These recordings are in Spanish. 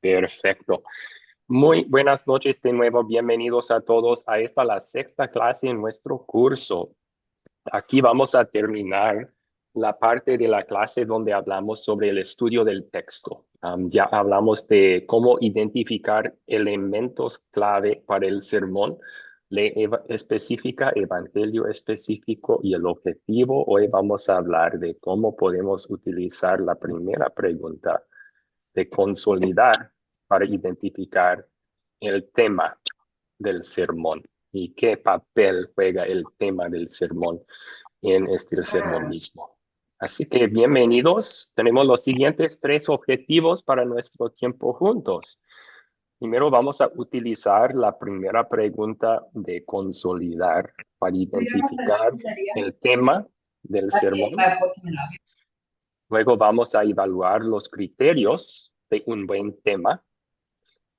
Perfecto. Muy buenas noches de nuevo. Bienvenidos a todos a la sexta clase en nuestro curso. Aquí vamos a terminar la parte de la clase donde hablamos sobre el estudio del texto. Ya hablamos de cómo identificar elementos clave para el sermón, ley específica, evangelio específico y el objetivo. Hoy vamos a hablar de cómo podemos utilizar la primera pregunta de consolidar para identificar el tema del sermón y qué papel juega el tema del sermón en este sermón mismo. Así que bienvenidos. Tenemos los siguientes 3 objetivos para nuestro tiempo juntos. Primero vamos a utilizar la primera pregunta de consolidar para identificar el tema del sermón. Luego vamos a evaluar los criterios de un buen tema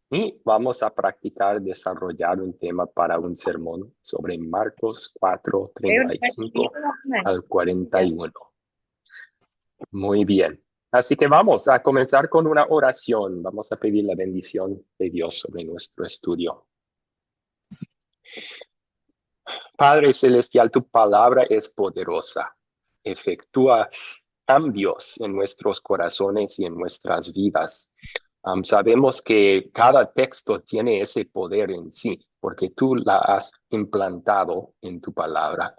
y vamos a practicar desarrollar un tema para un sermón sobre Marcos 4:35 al 41. Muy bien. Así que vamos a comenzar con una oración. Vamos a pedir la bendición de Dios sobre nuestro estudio. Padre Celestial, tu palabra es poderosa. Efectúa cambios en nuestros corazones y en nuestras vidas. Sabemos que cada texto tiene ese poder en sí, porque tú la has implantado en tu palabra.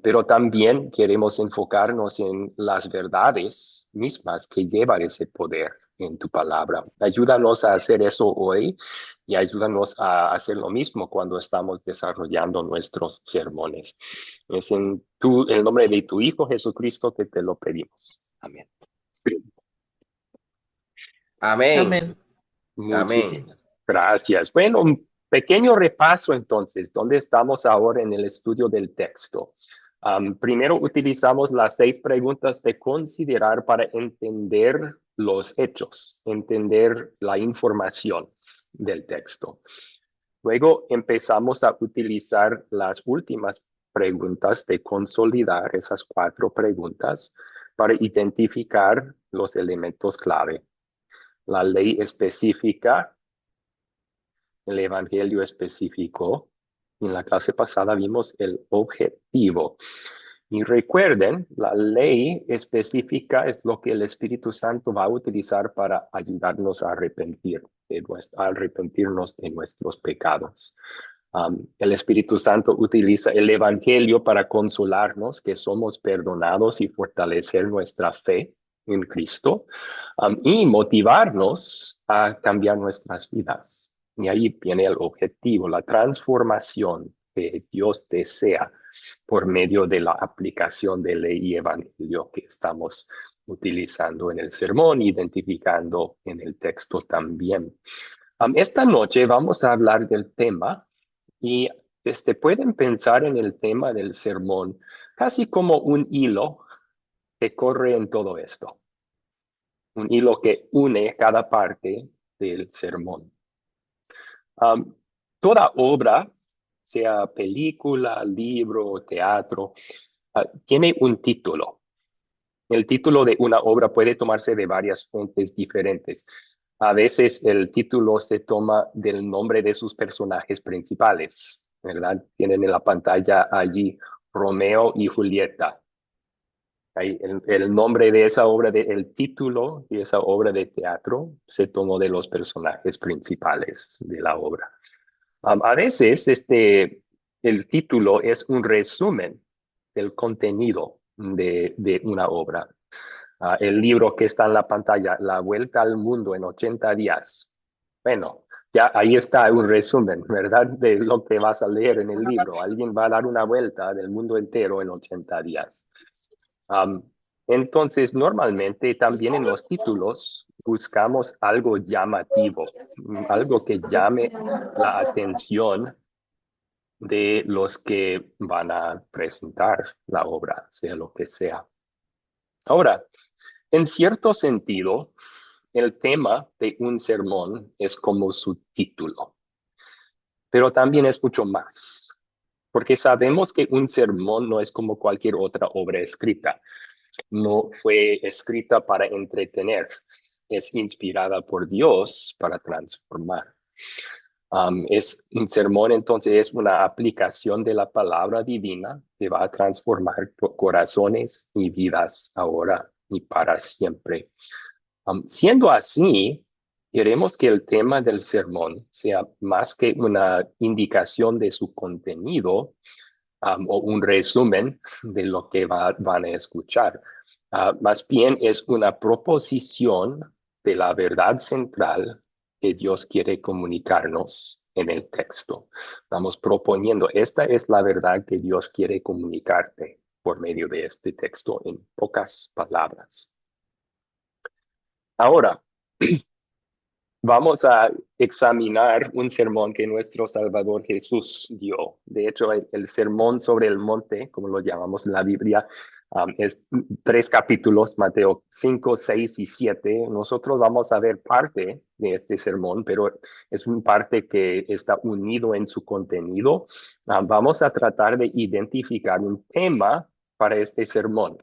Pero también queremos enfocarnos en las verdades mismas que llevan ese poder en tu palabra. Ayúdanos a hacer eso hoy y ayúdanos a hacer lo mismo cuando estamos desarrollando nuestros sermones. Es en el nombre de tu Hijo Jesucristo que te lo pedimos. Amén. Amén. Muchísimas gracias. Bueno, un pequeño repaso entonces. ¿Dónde estamos ahora en el estudio del texto? Primero utilizamos las 6 preguntas de considerar para entender los hechos, entender la información del texto. Luego empezamos a utilizar las últimas preguntas de consolidar, esas 4 preguntas, para identificar los elementos clave. La ley específica, el evangelio específico. En la clase pasada vimos el objetivo. Y recuerden, la ley específica es lo que el Espíritu Santo va a utilizar para ayudarnos a arrepentirnos de nuestros pecados. El Espíritu Santo utiliza el Evangelio para consolarnos que somos perdonados y fortalecer nuestra fe en Cristo, y motivarnos a cambiar nuestras vidas. Y ahí viene el objetivo, la transformación que Dios desea por medio de la aplicación de ley y evangelio que estamos utilizando en el sermón, identificando en el texto también. Esta noche vamos a hablar del tema y pueden pensar en el tema del sermón casi como un hilo que corre en todo esto. Un hilo que une cada parte del sermón. Toda obra, sea película, libro, teatro, tiene un título. El título de una obra puede tomarse de varias fuentes diferentes. A veces el título se toma del nombre de sus personajes principales, ¿verdad? Tienen en la pantalla allí Romeo y Julieta. El nombre de esa obra, el título de esa obra de teatro se tomó de los personajes principales de la obra. A veces el título es un resumen del contenido de una obra. El libro que está en la pantalla, La Vuelta al Mundo en 80 días. Bueno, ya ahí está un resumen, ¿verdad? De lo que vas a leer en el libro. Alguien va a dar una vuelta del mundo entero en 80 días. Entonces, normalmente también en los títulos buscamos algo llamativo, algo que llame la atención de los que van a presentar la obra, sea lo que sea. Ahora, en cierto sentido, el tema de un sermón es como su título, pero también es mucho más, porque sabemos que un sermón no es como cualquier otra obra escrita. No fue escrita para entretener. es inspirada por Dios para transformar. Es un sermón, entonces, es una aplicación de la palabra divina que va a transformar corazones y vidas ahora y para siempre. Siendo así, queremos que el tema del sermón sea más que una indicación de su contenido, o un resumen de lo que van a escuchar. Más bien es una proposición de la verdad central que Dios quiere comunicarnos en el texto. Vamos proponiendo, esta es la verdad que Dios quiere comunicarte por medio de este texto en pocas palabras. Ahora, vamos a examinar un sermón que nuestro Salvador Jesús dio. De hecho, el sermón sobre el monte, como lo llamamos en la Biblia, es 3 capítulos, Mateo 5, 6 y 7. Nosotros vamos a ver parte de este sermón, pero es un parte que está unido en su contenido. Vamos a tratar de identificar un tema para este sermón.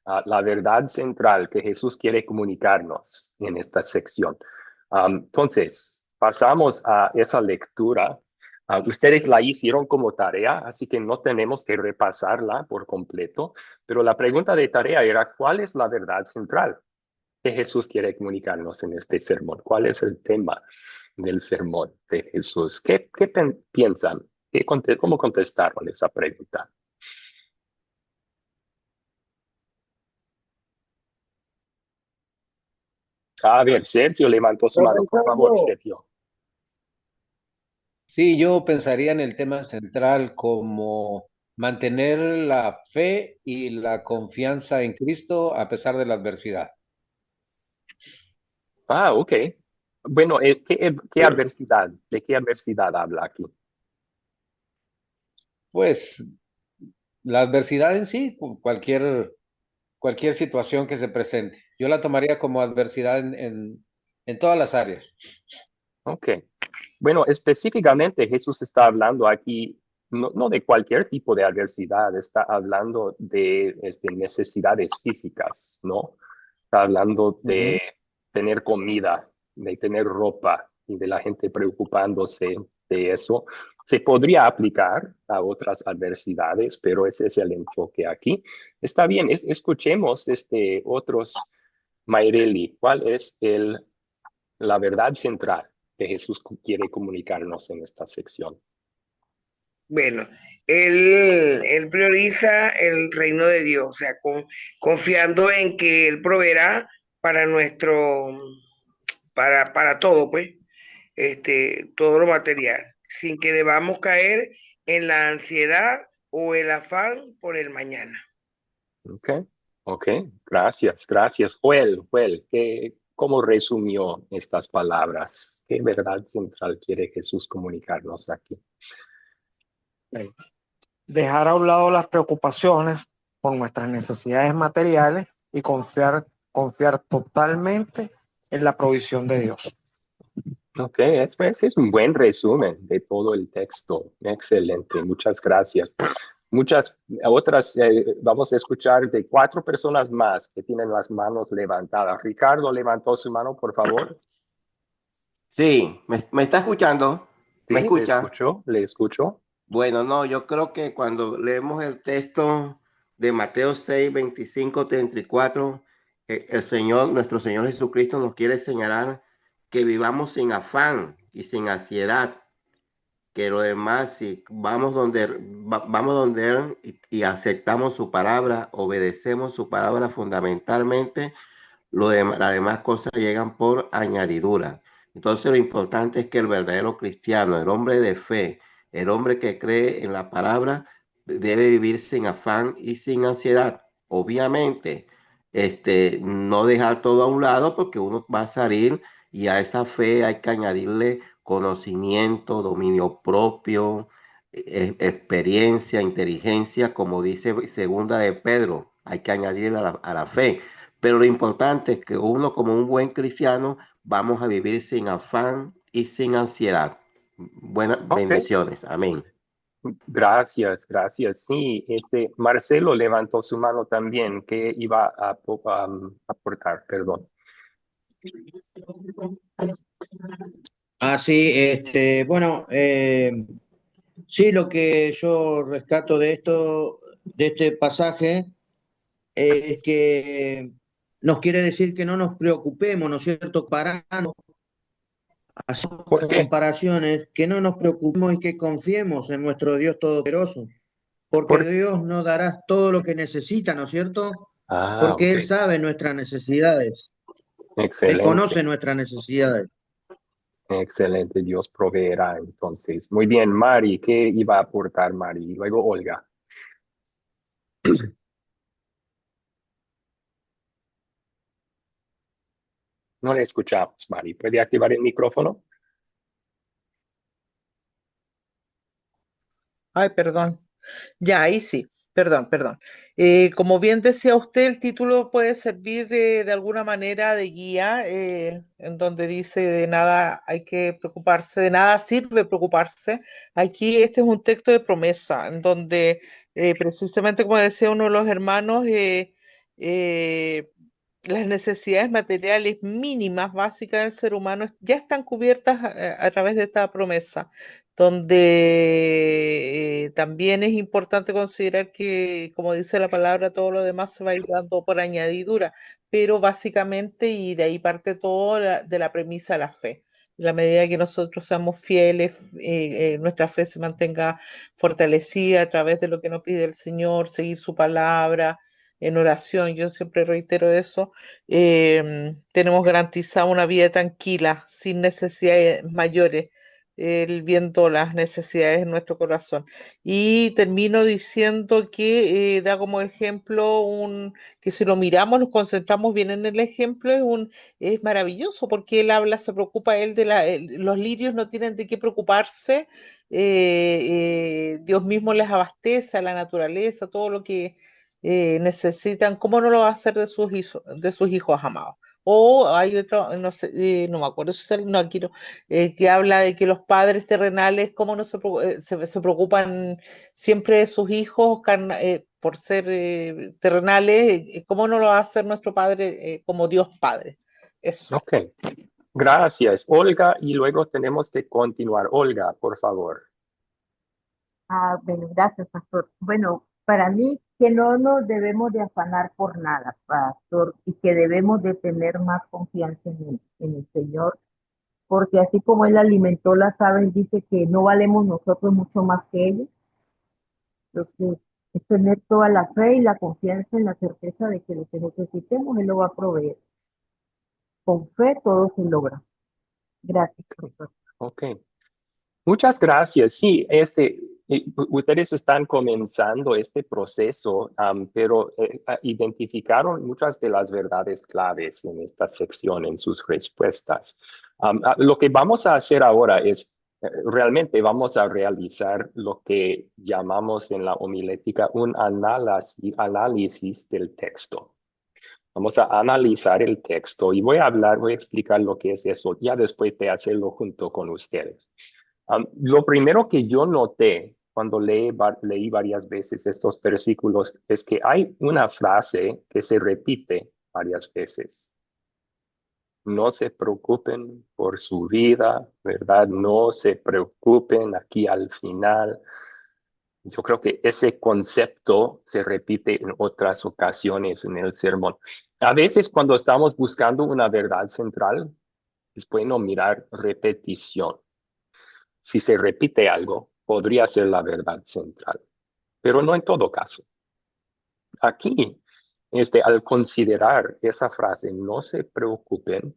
La verdad central que Jesús quiere comunicarnos en esta sección. Entonces, pasamos a esa lectura. Ustedes la hicieron como tarea, así que no tenemos que repasarla por completo, pero la pregunta de tarea era, ¿cuál es la verdad central que Jesús quiere comunicarnos en este sermón? ¿Cuál es el tema del sermón de Jesús? ¿Qué piensan? ¿Cómo contestaron esa pregunta? A ver, Sergio levantó su Yo mano. Por favor, recuerdo, Sergio. sí, yo pensaría en el tema central como mantener la fe y la confianza en Cristo a pesar de la adversidad. Ok. Bueno, ¿qué adversidad? ¿De qué adversidad habla aquí? Pues la adversidad en sí, cualquier situación que se presente. Yo la tomaría como adversidad en todas las áreas. Ok. Bueno, específicamente Jesús está hablando aquí no de cualquier tipo de adversidad, está hablando de necesidades físicas, ¿no? Está hablando de Ujú. tener comida, de tener ropa y de la gente preocupándose de eso. Se podría aplicar a otras adversidades, pero ese es el enfoque aquí. Está bien, escuchemos otros, Mayreli, ¿cuál es la verdad central que Jesús quiere comunicarnos en esta sección? Bueno, él prioriza el reino de Dios, o sea, confiando en que Él proveerá para para todo, pues, todo lo material, sin que debamos caer en la ansiedad o el afán por el mañana. Ok, ok, gracias. Joel, ¿cómo resumió estas palabras? ¿Qué verdad central quiere Jesús comunicarnos aquí? Dejar a un lado las preocupaciones por nuestras necesidades materiales y confiar totalmente en la provisión de Dios. Ok, es un buen resumen de todo el texto. Excelente, muchas gracias. Muchas otras, vamos a escuchar de 4 personas más que tienen las manos levantadas. Ricardo levantó su mano, por favor. Sí, ¿me está escuchando? ¿Me Sí, escucha? le escucho. Bueno, no, yo creo que cuando leemos el texto de Mateo 6, 25, 34, el Señor, nuestro Señor Jesucristo nos quiere señalar que vivamos sin afán y sin ansiedad, que lo demás, si vamos donde Él y aceptamos su palabra, obedecemos su palabra fundamentalmente, las demás cosas llegan por añadidura. Entonces lo importante es que el verdadero cristiano, el hombre de fe, el hombre que cree en la palabra, debe vivir sin afán y sin ansiedad. Obviamente, no dejar todo a un lado porque uno va a salir y a esa fe hay que añadirle conocimiento, dominio propio, experiencia, inteligencia, como dice segunda de Pedro, hay que añadirle a la fe. Pero lo importante es que uno como un buen cristiano vamos a vivir sin afán y sin ansiedad. Buenas Ok, bendiciones. Amén. gracias. Sí, Marcelo levantó su mano también, que iba a aportar, perdón. Sí, bueno, sí, lo que yo rescato de esto, de este pasaje, es que nos quiere decir que no nos preocupemos, ¿no es cierto? Parando, haciendo ¿Por qué? comparaciones, que no nos preocupemos y que confiemos en nuestro Dios Todopoderoso, porque ¿Por... Dios nos dará todo lo que necesita, ¿no es cierto? Porque Ok. Él sabe nuestras necesidades, Él Excelente. conoce nuestras necesidades. Excelente. Dios proveerá entonces. Muy bien, Mari. ¿Qué iba a aportar Mari? Y luego Olga. No le escuchamos, Mari. ¿Puede activar el micrófono? Ay, perdón. Ya, ahí sí. Perdón. Como bien decía usted, el título puede servir de alguna manera de guía, en donde dice de nada hay que preocuparse, de nada sirve preocuparse. Aquí este es un texto de promesa, en donde precisamente como decía uno de los hermanos, eh, las necesidades materiales mínimas básicas del ser humano ya están cubiertas a través de esta promesa, donde también es importante considerar que, como dice la palabra, todo lo demás se va a ir dando por añadidura, pero básicamente, y de ahí parte todo de la premisa de la fe. En la medida que nosotros seamos fieles, nuestra fe se mantenga fortalecida a través de lo que nos pide el Señor, seguir su palabra en oración, yo siempre reitero eso, tenemos garantizada una vida tranquila, sin necesidades mayores, el viendo las necesidades en nuestro corazón. Y termino diciendo que da como ejemplo que si lo miramos, nos concentramos bien en el ejemplo, es maravilloso porque él habla, se preocupa él los lirios no tienen de qué preocuparse, Dios mismo les abastece a la naturaleza, todo lo que necesitan, ¿cómo no lo va a hacer de sus hijos amados? O hay otro, no sé, no me acuerdo si es no, aquí no, que habla de que los padres terrenales, cómo no se preocupan siempre de sus hijos por ser terrenales, cómo no lo va a hacer nuestro Padre como Dios Padre. Eso. Ok. Gracias, Olga. Y luego tenemos que continuar. Olga, por favor. Bueno, gracias, pastor. Bueno, para mí que no nos debemos de afanar por nada, pastor, y que debemos de tener más confianza en el Señor, porque así como Él alimentó las aves, dice que no valemos nosotros mucho más que ellos. Entonces, es tener toda la fe y la confianza en la certeza de que lo que necesitemos, Él lo va a proveer. Con fe todo se logra. Gracias, pastor. Ok. Muchas gracias. Sí, ustedes están comenzando este proceso, pero identificaron muchas de las verdades claves en esta sección, en sus respuestas. Lo que vamos a hacer ahora es, realmente vamos a realizar lo que llamamos en la homilética un análisis del texto. Vamos a analizar el texto y voy a explicar lo que es eso, ya después de hacerlo junto con ustedes. Lo primero que yo noté cuando leí varias veces estos versículos es que hay una frase que se repite varias veces. No se preocupen por su vida, ¿verdad? No se preocupen aquí al final. Yo creo que ese concepto se repite en otras ocasiones en el sermón. A veces cuando estamos buscando una verdad central, es bueno mirar repetición. Si se repite algo, podría ser la verdad central, pero no en todo caso. Aquí, al considerar esa frase, no se preocupen,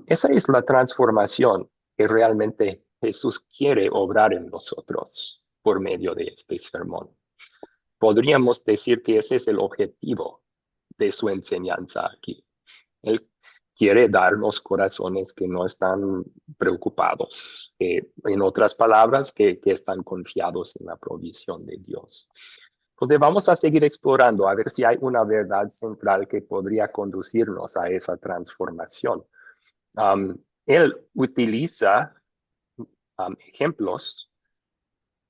esa es la transformación que realmente Jesús quiere obrar en nosotros por medio de este sermón. Podríamos decir que ese es el objetivo de su enseñanza aquí. Él quiere darnos corazones que no están preocupados, en otras palabras, que están confiados en la provisión de Dios. Entonces vamos a seguir explorando a ver si hay una verdad central que podría conducirnos a esa transformación. Él utiliza ejemplos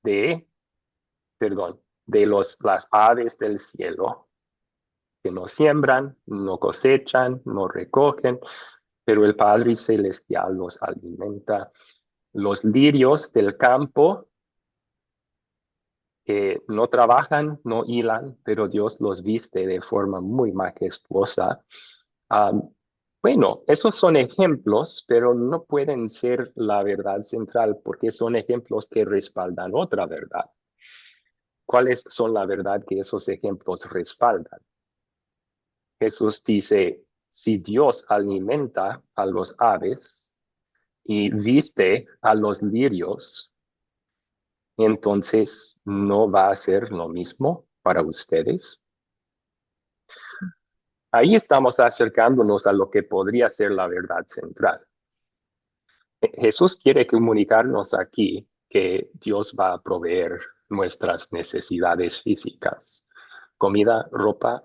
de, de las aves del cielo que no siembran, no cosechan, no recogen, pero el Padre Celestial los alimenta. Los lirios del campo que no trabajan, no hilan, pero Dios los viste de forma muy majestuosa. Bueno, esos son ejemplos, pero no pueden ser la verdad central porque son ejemplos que respaldan otra verdad. ¿Cuáles son la verdad que esos ejemplos respaldan? Jesús dice, si Dios alimenta a los aves y viste a los lirios, entonces no va a ser lo mismo para ustedes. Ahí estamos acercándonos a lo que podría ser la verdad central. Jesús quiere comunicarnos aquí que Dios va a proveer nuestras necesidades físicas, comida, ropa.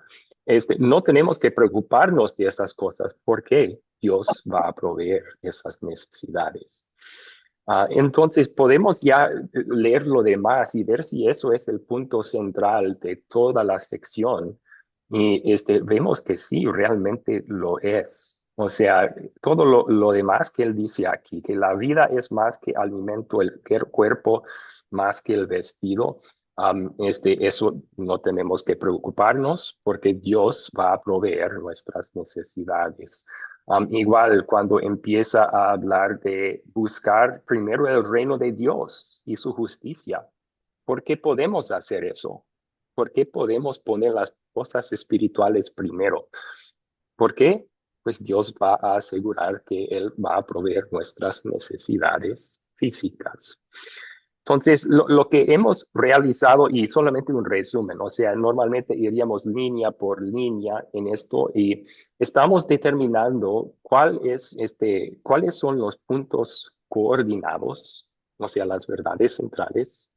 No tenemos que preocuparnos de esas cosas porque Dios va a proveer esas necesidades. Entonces podemos ya leer lo demás y ver si eso es el punto central de toda la sección. Y vemos que sí, realmente lo es. O sea, todo lo demás que él dice aquí, que la vida es más que alimento, el cuerpo más que el vestido, eso no tenemos que preocuparnos porque Dios va a proveer nuestras necesidades. Igual cuando empieza a hablar de buscar primero el reino de Dios y su justicia, ¿por qué podemos hacer eso? ¿Por qué podemos poner las cosas espirituales primero? ¿Por qué? Pues Dios va a asegurar que Él va a proveer nuestras necesidades físicas. Entonces, lo que hemos realizado, y solamente un resumen, o sea, normalmente iríamos línea por línea en esto y estamos determinando cuáles son los puntos coordinados, o sea, las verdades centrales,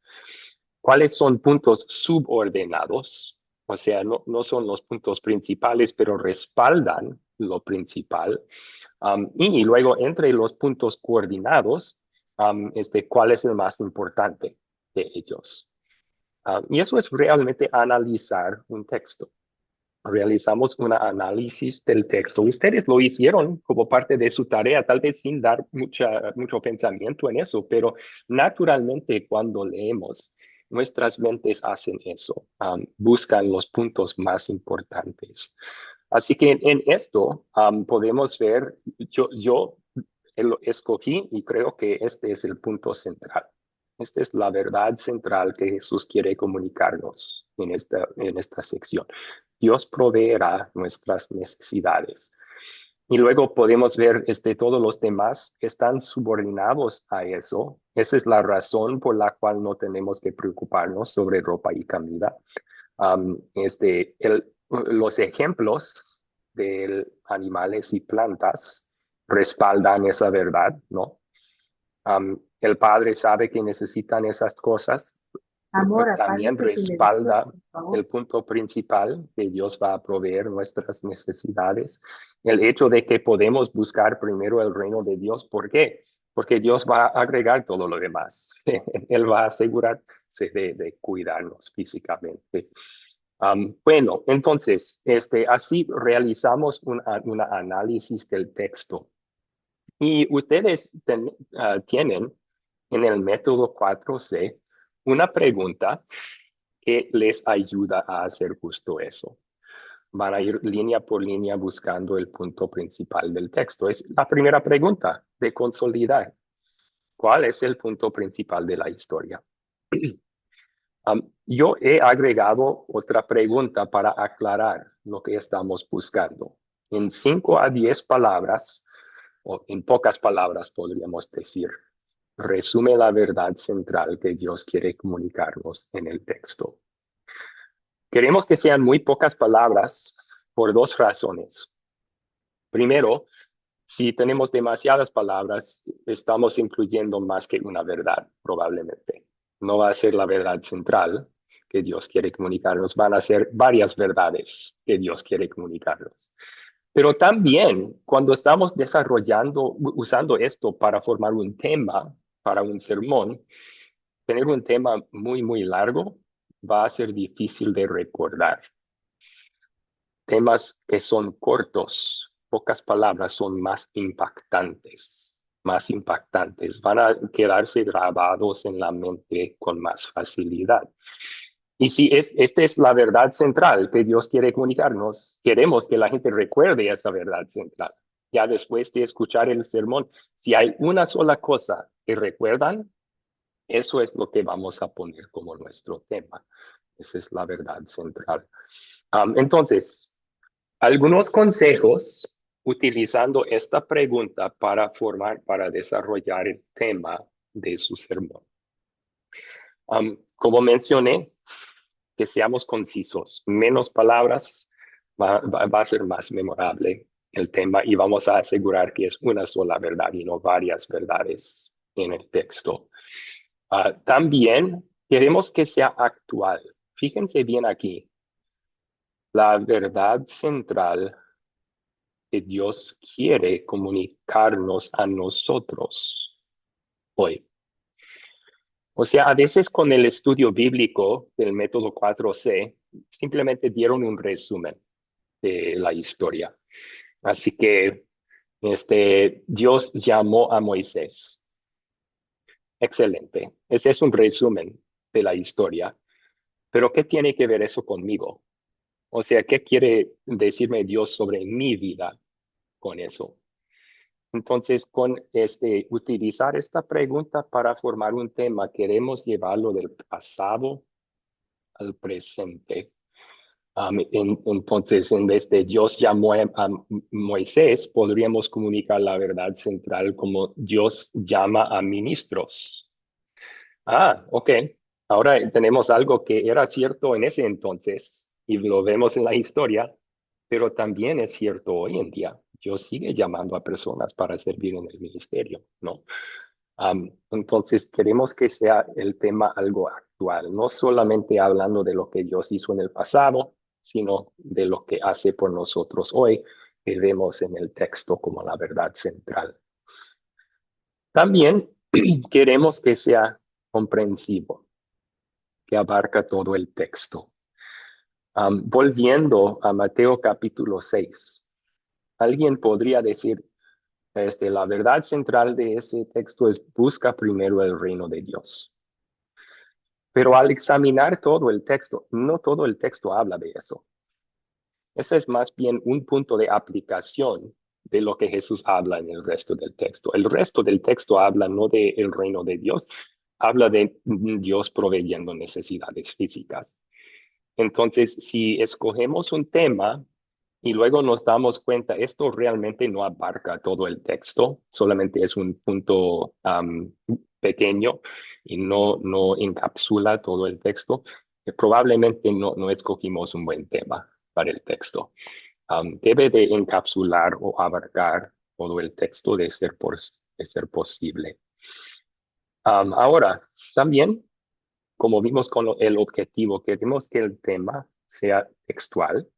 cuáles son puntos subordinados, o sea, no son los puntos principales, pero respaldan lo principal. Y luego, entre los puntos coordinados, cuál es el más importante de ellos. Y eso es realmente analizar un texto. Realizamos un análisis del texto. Ustedes lo hicieron como parte de su tarea, tal vez sin dar mucho pensamiento en eso, pero naturalmente cuando leemos, nuestras mentes hacen eso, buscan los puntos más importantes. Así que en esto podemos ver, yo lo escogí y creo que este es el punto central. Esta es la verdad central que Jesús quiere comunicarnos en esta sección. Dios proveerá nuestras necesidades. Y luego podemos ver todos los demás que están subordinados a eso. Esa es la razón por la cual no tenemos que preocuparnos sobre ropa y comida. Los ejemplos de animales y plantas respaldan esa verdad, ¿no? El Padre sabe que necesitan esas cosas, Amor, también apágate el televisor, respalda por favor. el punto principal, que Dios va a proveer nuestras necesidades. El hecho de que podemos buscar primero el reino de Dios, ¿por qué? Porque Dios va a agregar todo lo demás. Él va a asegurarse de cuidarnos físicamente. Bueno, entonces, así realizamos un análisis del texto. Y ustedes tienen en el método 4C una pregunta que les ayuda a hacer justo eso. Van a ir línea por línea buscando el punto principal del texto. Es la primera pregunta de consolidar. ¿Cuál es el punto principal de la historia? Yo he agregado otra pregunta para aclarar lo que estamos buscando. En 5 a 10 palabras, o en pocas palabras podríamos decir, resume la verdad central que Dios quiere comunicarnos en el texto. Queremos que sean muy pocas palabras por dos razones. Primero, si tenemos demasiadas palabras, estamos incluyendo más que una verdad, probablemente. No va a ser la verdad central que Dios quiere comunicarnos, van a ser varias verdades que Dios quiere comunicarnos. Pero también cuando estamos usando esto para formar un tema, para un sermón, tener un tema muy, muy largo va a ser difícil de recordar. Temas que son cortos pocas palabras son más impactantes, van a quedarse grabados en la mente con más facilidad. Y si esta es la verdad central que Dios quiere comunicarnos, queremos que la gente recuerde esa verdad central. Ya después de escuchar el sermón, si hay una sola cosa que recuerdan, eso es lo que vamos a poner como nuestro tema. Esa es la verdad central. Entonces, algunos consejos utilizando esta pregunta para desarrollar el tema de su sermón. Como mencioné, que seamos concisos, menos palabras va a ser más memorable el tema y vamos a asegurar que es una sola verdad y no varias verdades en el texto. También queremos que sea actual. Fíjense bien aquí. La verdad central que Dios quiere comunicarnos a nosotros hoy. O sea, a veces con el estudio bíblico del método 4C, simplemente dieron un resumen de la historia. Así que Dios llamó a Moisés. Excelente. Ese es un resumen de la historia. Pero ¿qué tiene que ver eso conmigo? O sea, ¿qué quiere decirme Dios sobre mi vida con eso? Entonces, con utilizar esta pregunta para formar un tema, queremos llevarlo del pasado al presente. Entonces, en vez de Dios llamó a Moisés, podríamos comunicar la verdad central como Dios llama a ministros. Ok. Ahora tenemos algo que era cierto en ese entonces y lo vemos en la historia, pero también es cierto hoy en día. Dios sigue llamando a personas para servir en el ministerio, ¿no? Entonces, queremos que sea el tema algo actual, no solamente hablando de lo que Dios hizo en el pasado, sino de lo que hace por nosotros hoy, que vemos en el texto como la verdad central. También queremos que sea comprensivo, que abarca todo el texto. Volviendo a Mateo capítulo 6, alguien podría decir, la verdad central de ese texto es busca primero el reino de Dios. Pero al examinar todo el texto, no todo el texto habla de eso. Ese es más bien un punto de aplicación de lo que Jesús habla en el resto del texto. El resto del texto habla no del reino de Dios, habla de Dios proveyendo necesidades físicas. Entonces, si escogemos un tema y luego nos damos cuenta, esto realmente no abarca todo el texto, solamente es un punto pequeño y no encapsula todo el texto, probablemente no escogimos un buen tema para el texto. Debe de encapsular o abarcar todo el texto de ser posible. Ahora, también, como vimos con el objetivo, queremos que el tema sea textual,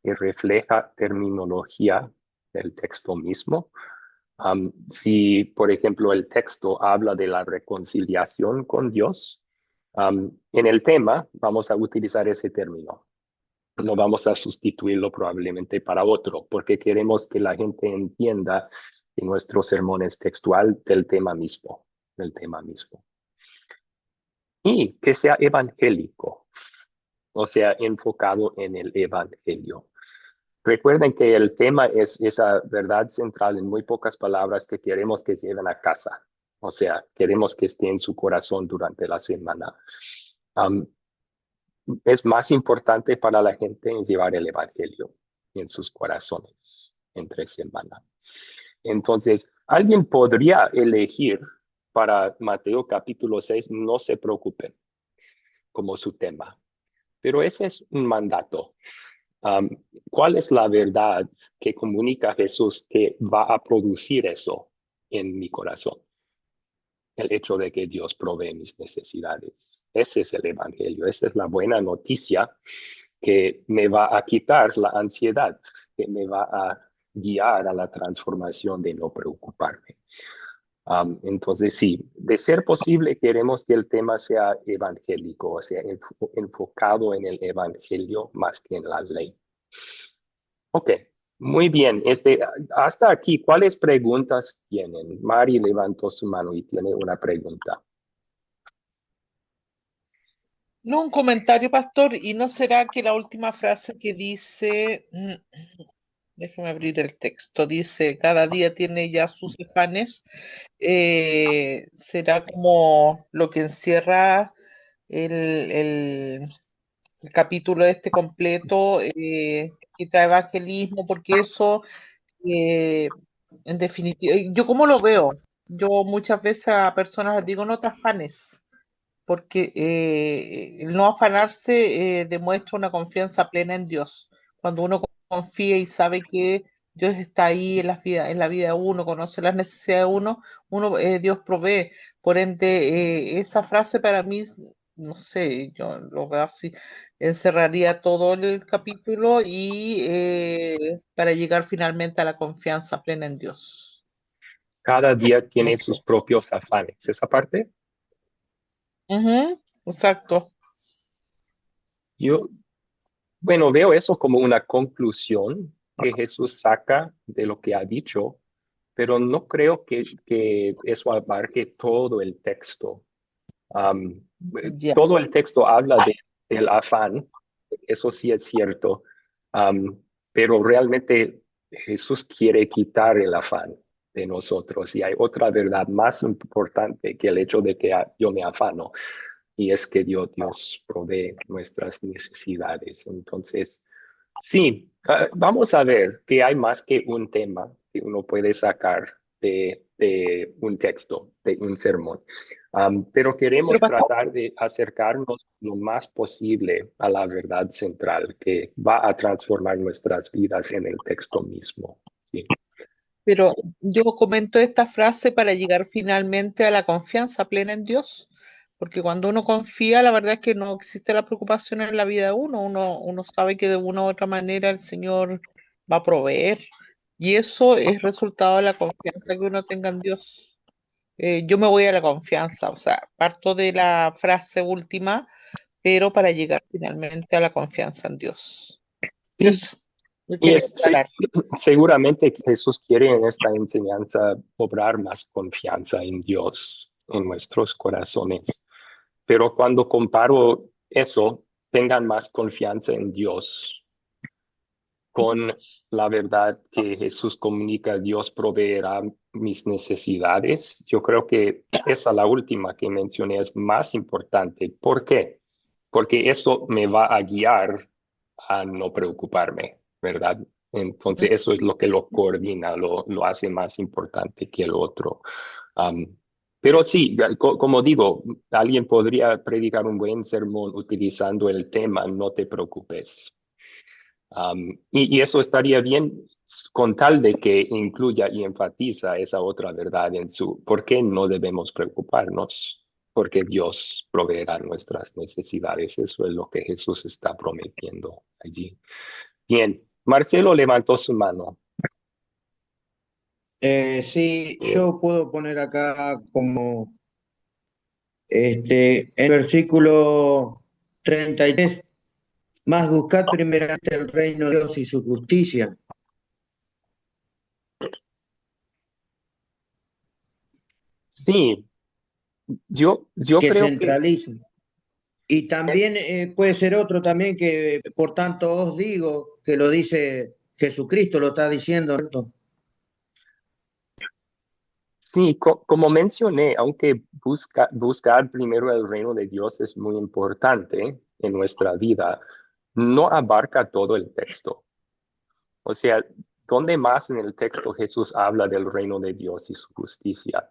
que refleja terminología del texto mismo. Si, por ejemplo, el texto habla de la reconciliación con Dios, en el tema vamos a utilizar ese término. No vamos a sustituirlo probablemente para otro, porque queremos que la gente entienda que nuestro sermón es textual del tema mismo, Y que sea evangélico, o sea, enfocado en el evangelio. Recuerden que el tema es esa verdad central en muy pocas palabras que queremos que se lleven a casa. O sea, queremos que esté en su corazón durante la semana. Es más importante para la gente llevar el evangelio en sus corazones entre semana. Entonces, alguien podría elegir para Mateo capítulo 6, no se preocupen, como su tema. Pero ese es un mandato. ¿Cuál es la verdad que comunica Jesús que va a producir eso en mi corazón? El hecho de que Dios provee mis necesidades. Ese es el evangelio, esa es la buena noticia que me va a quitar la ansiedad, que me va a guiar a la transformación de no preocuparme. Entonces, sí, de ser posible, queremos que el tema sea evangélico, o sea, enfocado en el evangelio más que en la ley. Ok, Muy bien. Hasta aquí, ¿cuáles preguntas tienen? Mari levantó su mano y tiene una pregunta. No, un comentario, pastor, ¿y no será que la última frase que dice, déjame abrir el texto, dice, cada día tiene ya sus afanes, será como lo que encierra el, el, el capítulo este completo, que trae evangelismo, porque eso, eh, en definitiva, yo como lo veo, yo muchas veces a personas les digo, no te afanes, porque el no afanarse demuestra una confianza plena en Dios. Cuando uno confía y sabe que Dios está ahí en la vida de uno, conoce las necesidades de uno, Dios provee. Por ende, esa frase para mí, no sé, yo lo veo así, encerraría todo el capítulo y para llegar finalmente a la confianza plena en Dios. Cada día tiene sus propios afanes. ¿Esa parte? Ujú, exacto. Yo, bueno, veo eso como una conclusión que Jesús saca de lo que ha dicho, pero no creo que eso abarque todo el texto. Um, Ya. Todo el texto habla del afán, eso sí es cierto, um, pero realmente Jesús quiere quitar el afán de nosotros y hay otra verdad más importante que el hecho de que yo me afano y es que Dios provee nuestras necesidades. Entonces, sí, vamos a ver que hay más que un tema que uno puede sacar de un texto, de un sermón. Pero Pero queremos pastor, tratar de acercarnos lo más posible a la verdad central que va a transformar nuestras vidas en el texto mismo. Sí. Pero yo comento esta frase para llegar finalmente a la confianza plena en Dios, porque cuando uno confía, la verdad es que no existe la preocupación en la vida de uno, uno sabe que de una u otra manera el Señor va a proveer, y eso es resultado de la confianza que uno tenga en Dios. Yo me voy a la confianza, o sea, parto de la frase última, pero para llegar finalmente a la confianza en Dios. Sí, Eso, yo y quería aclarar. seguramente que Jesús quiere en esta enseñanza obrar más confianza en Dios en nuestros corazones. Pero cuando comparo eso, tengan más confianza en Dios con la verdad que Jesús comunica, Dios proveerá mis necesidades. Yo creo que esa, la última que mencioné, es más importante. ¿Por qué? Porque eso me va a guiar a no preocuparme, ¿verdad? Entonces, eso es lo que lo coordina, lo hace más importante que el otro. Am, pero sí, como digo, alguien podría predicar un buen sermón utilizando el tema, no te preocupes. Y eso estaría bien con tal de que incluya y enfatiza esa otra verdad en ¿por qué no debemos preocuparnos? Porque Dios proveerá nuestras necesidades. Eso es lo que Jesús está prometiendo allí. Bien, Marcelo levantó su mano. Sí, yo puedo poner acá como el versículo 33, más buscad primeramente el reino de Dios y su justicia, Sí, yo que creo que centralice. Y también puede ser otro también que, por tanto, os digo, que lo dice Jesucristo, lo está diciendo, ¿no? sí, como mencioné, aunque buscar primero el reino de Dios es muy importante en nuestra vida, no abarca todo el texto. O sea, ¿dónde más en el texto Jesús habla del reino de Dios y su justicia?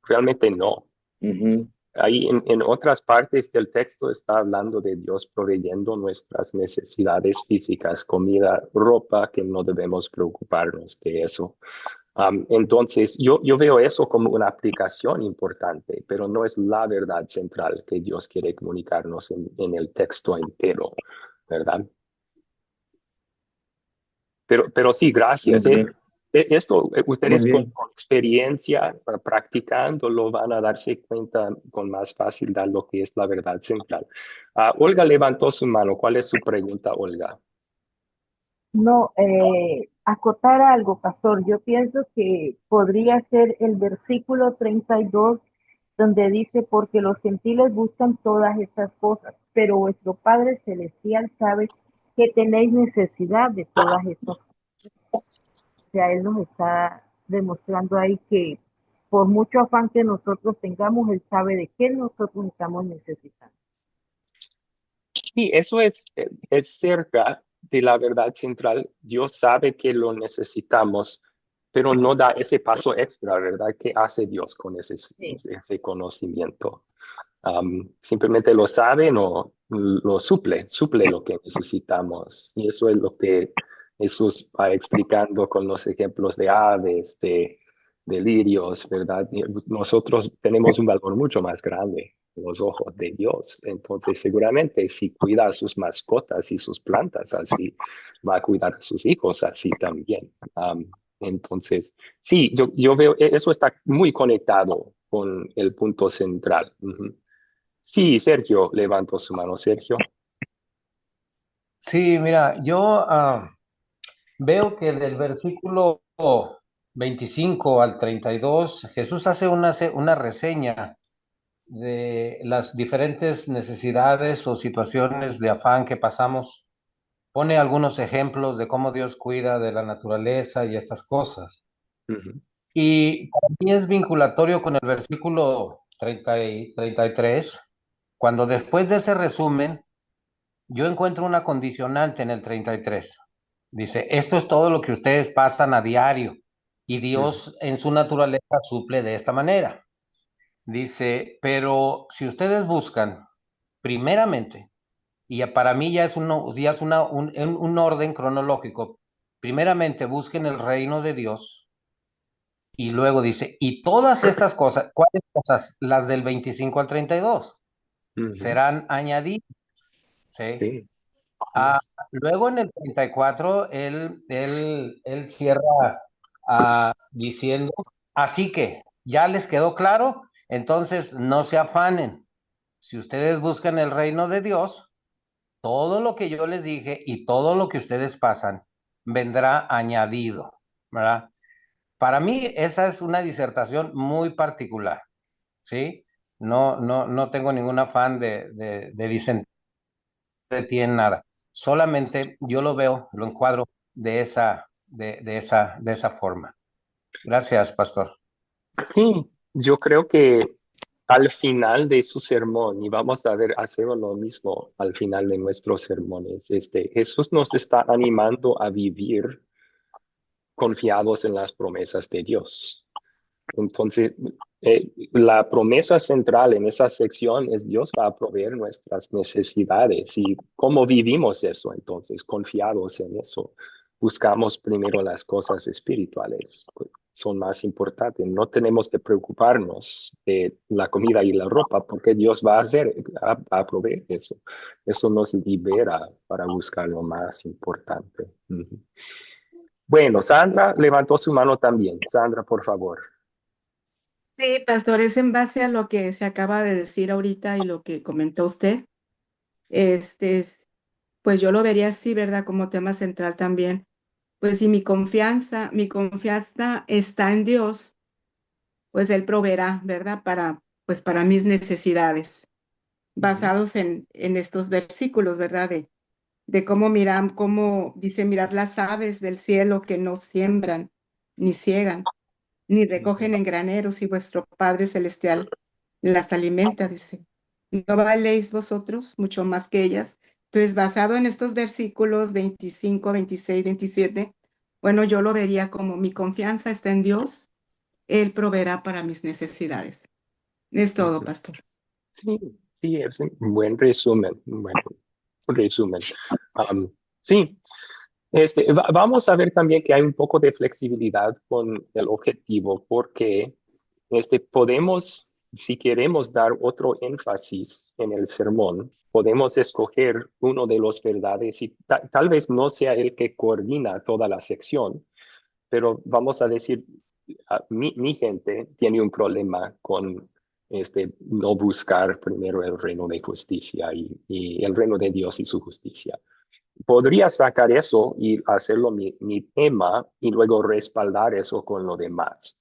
Realmente no. Ujú. Ahí en otras partes del texto está hablando de Dios proveyendo nuestras necesidades físicas, comida, ropa, que no debemos preocuparnos de eso. Entonces, yo veo eso como una aplicación importante, pero no es la verdad central que Dios quiere comunicarnos en el texto entero, ¿verdad? Pero sí, gracias. Ok, Esto, muy ustedes bien. con experiencia, practicando, lo van a darse cuenta con más facilidad lo que es la verdad central. Olga levantó su mano. ¿Cuál es su pregunta, Olga? No, acotar algo, pastor. Yo pienso que podría ser el versículo 32, donde dice, porque los gentiles buscan todas estas cosas, pero vuestro Padre Celestial sabe que tenéis necesidad de todas estas cosas. O sea, Él nos está demostrando ahí que por mucho afán que nosotros tengamos, Él sabe de qué nosotros estamos necesitando. Sí, eso es cerca de la verdad central. Dios sabe que lo necesitamos, pero no da ese paso extra, ¿verdad? ¿Qué hace Dios con ese conocimiento? Simplemente lo sabe, no lo suple lo que necesitamos. Y eso es lo que Jesús va explicando con los ejemplos de aves, de lirios, ¿verdad? Y nosotros tenemos un valor mucho más grande en los ojos de Dios. Entonces, seguramente si cuida a sus mascotas y sus plantas así, va a cuidar a sus hijos así también. Entonces, sí, yo veo, eso está muy conectado con el punto central. Ujú. Sí, Sergio, levantó su mano, Sergio. Sí, mira, yo veo que del versículo 25 al 32, Jesús hace una reseña de las diferentes necesidades o situaciones de afán que pasamos. Pone algunos ejemplos de cómo Dios cuida de la naturaleza y estas cosas. Ujú. Y para mí es vinculatorio con el versículo 30 y 33, cuando después de ese resumen, yo encuentro una condicionante en el 33. Dice, esto es todo lo que ustedes pasan a diario y Ujú. Dios en su naturaleza suple de esta manera. Dice, pero si ustedes buscan primeramente, y para mí ya es un orden cronológico, primeramente busquen el reino de Dios y luego dice, y todas estas cosas, ¿cuáles cosas? Las del 25 al 32 Ujú. serán añadidas, ¿sí? Sí. Ah, luego en el 34, él cierra diciendo, así que ya les quedó claro, entonces no se afanen. Si ustedes buscan el reino de Dios, todo lo que yo les dije y todo lo que ustedes pasan vendrá añadido, ¿verdad? Para mí esa es una disertación muy particular, ¿sí? No tengo ningún afán de disentir de ti en nada. Solamente yo lo veo, lo encuadro de esa forma. Gracias, pastor. Sí, yo creo que al final de su sermón, y vamos a ver, hacemos lo mismo al final de nuestros sermones, Jesús nos está animando a vivir confiados en las promesas de Dios. Entonces, la promesa central en esa sección es Dios va a proveer nuestras necesidades. ¿Y cómo vivimos eso entonces? Confiados en eso. Buscamos primero las cosas espirituales, pues, son más importantes. No tenemos que preocuparnos de la comida y la ropa porque Dios va a proveer eso. Eso nos libera para buscar lo más importante. Ujú. Bueno, Sandra levantó su mano también. Sandra, por favor. Sí, pastor, es en base a lo que se acaba de decir ahorita y lo que comentó usted. Este, pues yo lo vería así, ¿verdad? Como tema central también. Pues si mi confianza está en Dios, pues Él proveerá, ¿verdad? Pues para mis necesidades, Ujú. basados en estos versículos, ¿verdad? De cómo dice, mirad las aves del cielo que no siembran, ni ciegan, ni recogen en graneros, y vuestro Padre Celestial las alimenta, dice. ¿No valéis vosotros mucho más que ellas? Entonces, basado en estos versículos 25, 26, 27, bueno, yo lo vería como mi confianza está en Dios, Él proveerá para mis necesidades. Es todo, Ujú. pastor. Sí, sí, es un buen resumen, un buen resumen. Am, sí, vamos a ver también que hay un poco de flexibilidad con el objetivo, porque podemos, si queremos dar otro énfasis en el sermón, podemos escoger uno de los verdades y tal vez no sea el que coordina toda la sección, pero vamos a decir, mi gente tiene un problema con no buscar primero el reino de justicia y el reino de Dios y su justicia. podría sacar eso y hacerlo mi tema y luego respaldar eso con lo demás.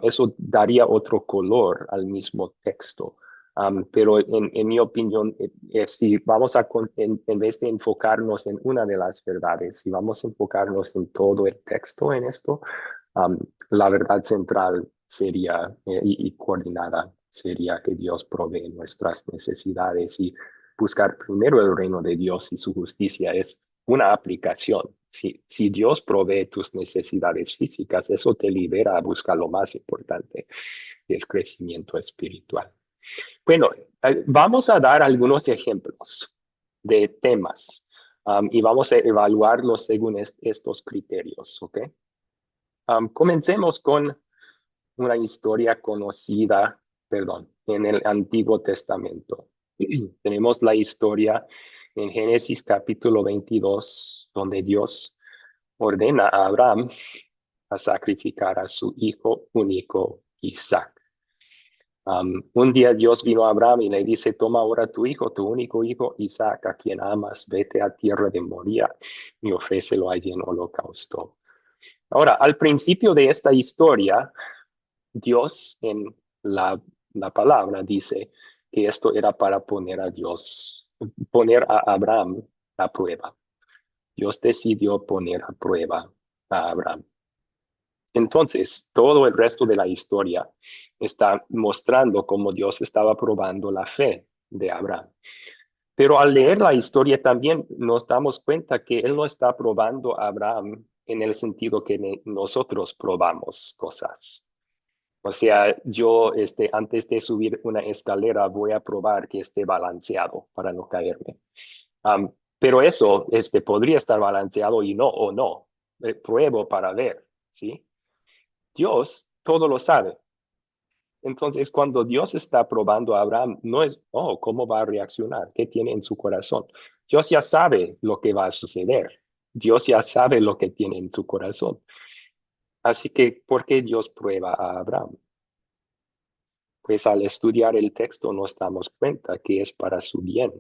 Eso daría otro color al mismo texto. Pero en mi opinión, si vamos en vez de enfocarnos en una de las verdades, si vamos a enfocarnos en todo el texto en esto, la verdad central sería y coordinada sería que Dios provee nuestras necesidades y buscar primero el reino de Dios y su justicia es una aplicación. Si Dios provee tus necesidades físicas, eso te libera a buscar lo más importante, que es crecimiento espiritual. Bueno, vamos a dar algunos ejemplos de temas y vamos a evaluarlos según estos criterios, ¿ok? Comencemos con una historia conocida, en el Antiguo Testamento. Tenemos la historia en Génesis capítulo 22, donde Dios ordena a Abraham a sacrificar a su hijo único, Isaac. Un día Dios vino a Abraham y le dice, toma ahora tu hijo, tu único hijo, Isaac, a quien amas, vete a tierra de Moría y ofrécelo allí en holocausto. Ahora, al principio de esta historia, Dios en la palabra dice que esto era para poner a Abraham a prueba. Dios decidió poner a prueba a Abraham. Entonces, todo el resto de la historia está mostrando cómo Dios estaba probando la fe de Abraham. Pero al leer la historia también nos damos cuenta que Él no está probando a Abraham en el sentido que nosotros probamos cosas. O sea, yo antes de subir una escalera voy a probar que esté balanceado para no caerme. Pero eso podría estar balanceado y no, o no. Pruebo para ver, ¿sí? Dios todo lo sabe. Entonces, cuando Dios está probando a Abraham, no es, ¿cómo va a reaccionar? ¿Qué tiene en su corazón? Dios ya sabe lo que va a suceder. Dios ya sabe lo que tiene en su corazón. Así que, ¿por qué Dios prueba a Abraham? Pues al estudiar el texto nos damos cuenta que es para su bien.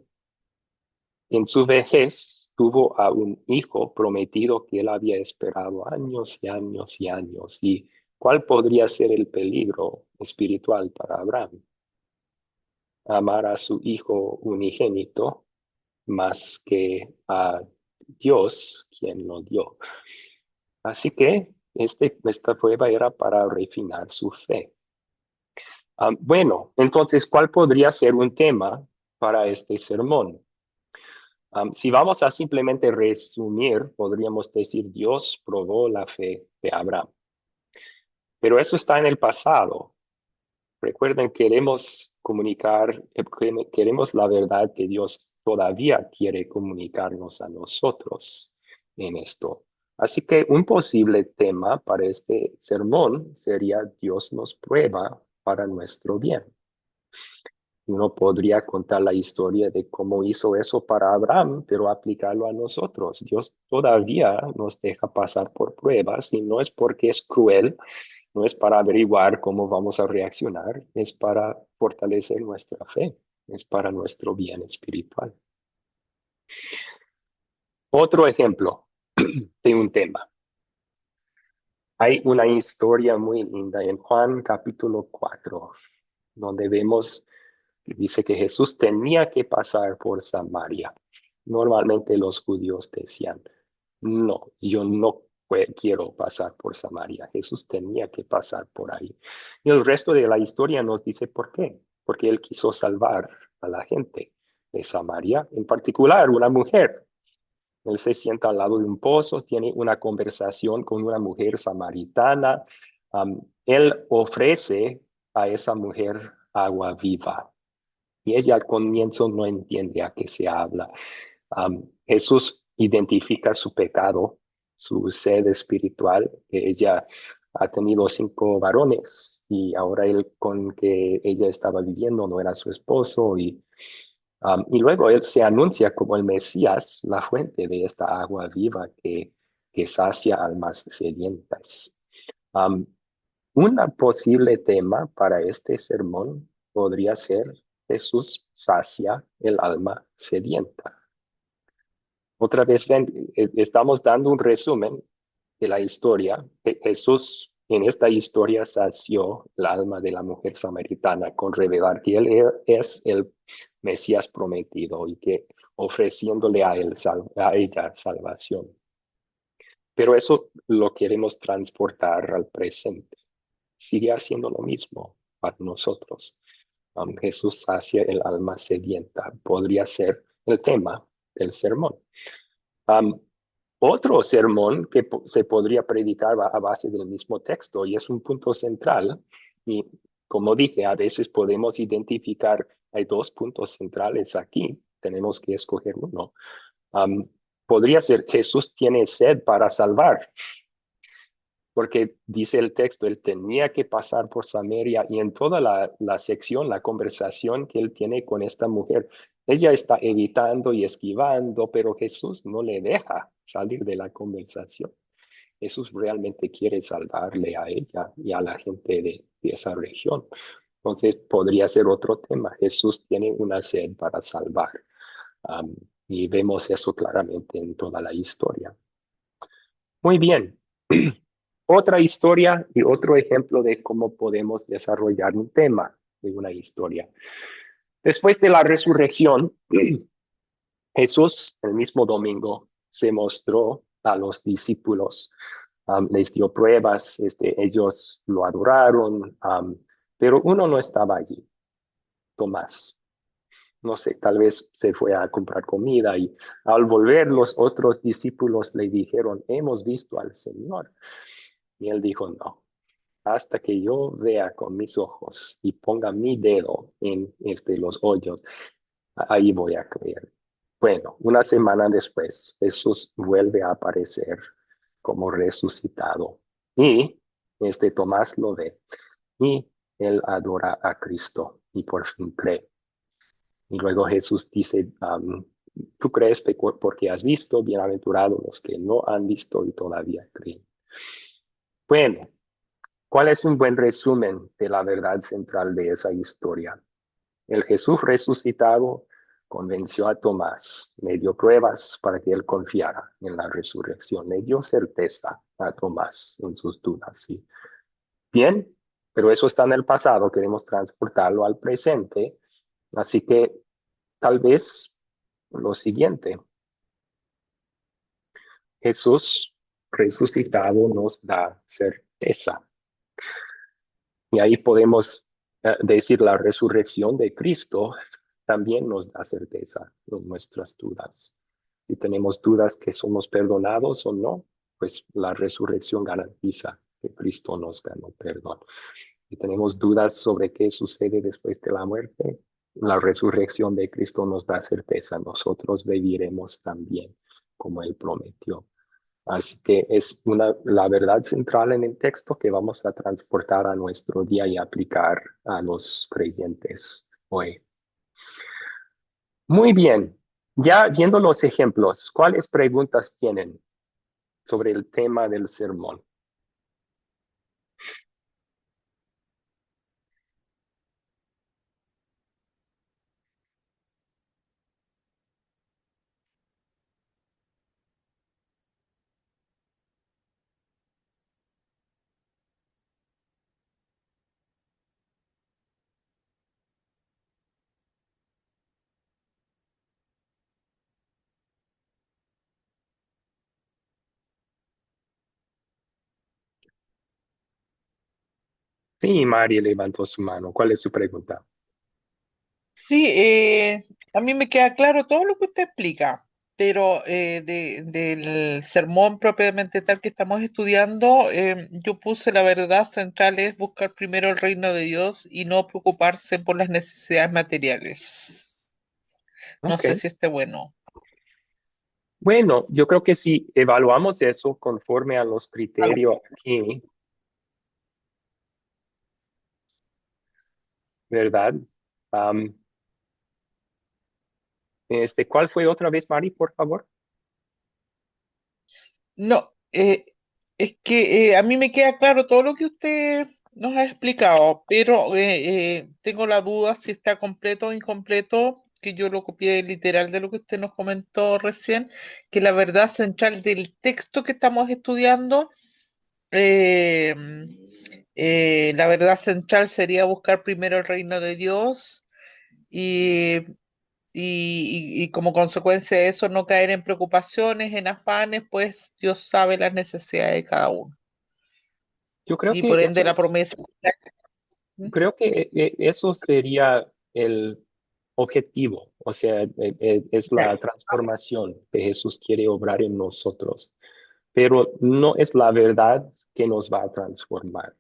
En su vejez tuvo a un hijo prometido que él había esperado años y años y años. ¿Y cuál podría ser el peligro espiritual para Abraham? Amar a su hijo unigénito más que a Dios quien lo dio. Así que esta prueba era para refinar su fe. Bueno, entonces, ¿cuál podría ser un tema para este sermón? Si vamos a simplemente resumir, podríamos decir Dios probó la fe de Abraham. Pero eso está en el pasado. Recuerden, queremos comunicar, queremos la verdad que Dios todavía quiere comunicarnos a nosotros en esto. Así que un posible tema para este sermón sería Dios nos prueba para nuestro bien. Uno podría contar la historia de cómo hizo eso para Abraham, pero aplicarlo a nosotros. Dios todavía nos deja pasar por pruebas y no es porque es cruel, no es para averiguar cómo vamos a reaccionar, es para fortalecer nuestra fe, es para nuestro bien espiritual. Otro ejemplo de un tema. Hay una historia muy linda en Juan capítulo 4, donde vemos dice que Jesús tenía que pasar por Samaria. Normalmente los judíos decían, no, yo no quiero pasar por Samaria. Jesús tenía que pasar por ahí. Y el resto de la historia nos dice por qué. Porque él quiso salvar a la gente de Samaria, en particular una mujer. Él se sienta al lado de un pozo, tiene una conversación con una mujer samaritana. Él ofrece a esa mujer agua viva. Y ella al comienzo no entiende a qué se habla. Jesús identifica su pecado, su sed espiritual, que ella ha tenido 5 varones y ahora él con que ella estaba viviendo no era su esposo y luego él se anuncia como el Mesías, la fuente de esta agua viva que sacia almas sedientas. Un posible tema para este sermón podría ser Jesús sacia el alma sedienta. Otra vez, ven, estamos dando un resumen de la historia. Jesús en esta historia sació el alma de la mujer samaritana con revelar que es el Mesías prometido y que ofreciéndole a ella salvación. Pero eso lo queremos transportar al presente. Sigue haciendo lo mismo para nosotros. Jesús sacia el alma sedienta. Podría ser el tema del sermón. Otro sermón que se podría predicar a base del mismo texto y es un punto central. Y como dije, a veces podemos identificar, hay dos puntos centrales aquí. Tenemos que escoger uno. Podría ser Jesús tiene sed para salvar. Porque dice el texto, él tenía que pasar por Samaria y en toda la sección, la conversación que él tiene con esta mujer, ella está evitando y esquivando, pero Jesús no le deja salir de la conversación. Jesús realmente quiere salvarle a ella y a la gente de esa región. Entonces podría ser otro tema. Jesús tiene una sed para salvar. Y vemos eso claramente en toda la historia. Muy bien. Otra historia y otro ejemplo de cómo podemos desarrollar un tema de una historia. Después de la resurrección, Jesús, el mismo domingo, se mostró a los discípulos, les dio pruebas, ellos lo adoraron, pero uno no estaba allí, Tomás. No sé, tal vez se fue a comprar comida y al volver los otros discípulos le dijeron, hemos visto al Señor. Y él dijo, no, hasta que yo vea con mis ojos y ponga mi dedo en los hoyos, ahí voy a creer. Bueno, una semana después, Jesús vuelve a aparecer como resucitado y Tomás lo ve y él adora a Cristo y por fin cree. Y luego Jesús dice, tú crees porque has visto, bienaventurados los que no han visto y todavía creen. Bueno, ¿cuál es un buen resumen de la verdad central de esa historia? El Jesús resucitado convenció a Tomás, le dio pruebas para que él confiara en la resurrección, le dio certeza a Tomás en sus dudas. ¿Sí? Bien, pero eso está en el pasado, queremos transportarlo al presente, así que tal vez lo siguiente, Jesús resucitado nos da certeza. Y ahí podemos decir la resurrección de Cristo también nos da certeza en nuestras dudas. Si tenemos dudas que somos perdonados o no, pues la resurrección garantiza que Cristo nos ganó perdón. Si tenemos dudas sobre qué sucede después de la muerte, la resurrección de Cristo nos da certeza. Nosotros viviremos también como Él prometió. Así que es la verdad central en el texto que vamos a transportar a nuestro día y aplicar a los creyentes hoy. Muy bien, ya viendo los ejemplos, ¿cuáles preguntas tienen sobre el tema del sermón? Sí, Mari levantó su mano. ¿Cuál es su pregunta? Sí, a mí me queda claro todo lo que usted explica, pero del sermón propiamente tal que estamos estudiando, yo puse la verdad central es buscar primero el reino de Dios y no preocuparse por las necesidades materiales. No Ok. sé si esté bueno. Bueno, yo creo que si evaluamos eso conforme a los criterios aquí, ¿verdad? Am, ¿Cuál fue otra vez, Mari, por favor? No, es que a mí me queda claro todo lo que usted nos ha explicado, pero tengo la duda si está completo o incompleto que yo lo copié literal de lo que usted nos comentó recién, que la verdad central del texto que estamos estudiando, eh, la verdad central sería buscar primero el reino de Dios y, y como consecuencia de eso no caer en preocupaciones, en afanes, pues Dios sabe las necesidades de cada uno. Yo creo Y que por ende eso la promesa. creo que eso sería el objetivo, o sea, es la transformación que Jesús quiere obrar en nosotros, pero no es la verdad que nos va a transformar.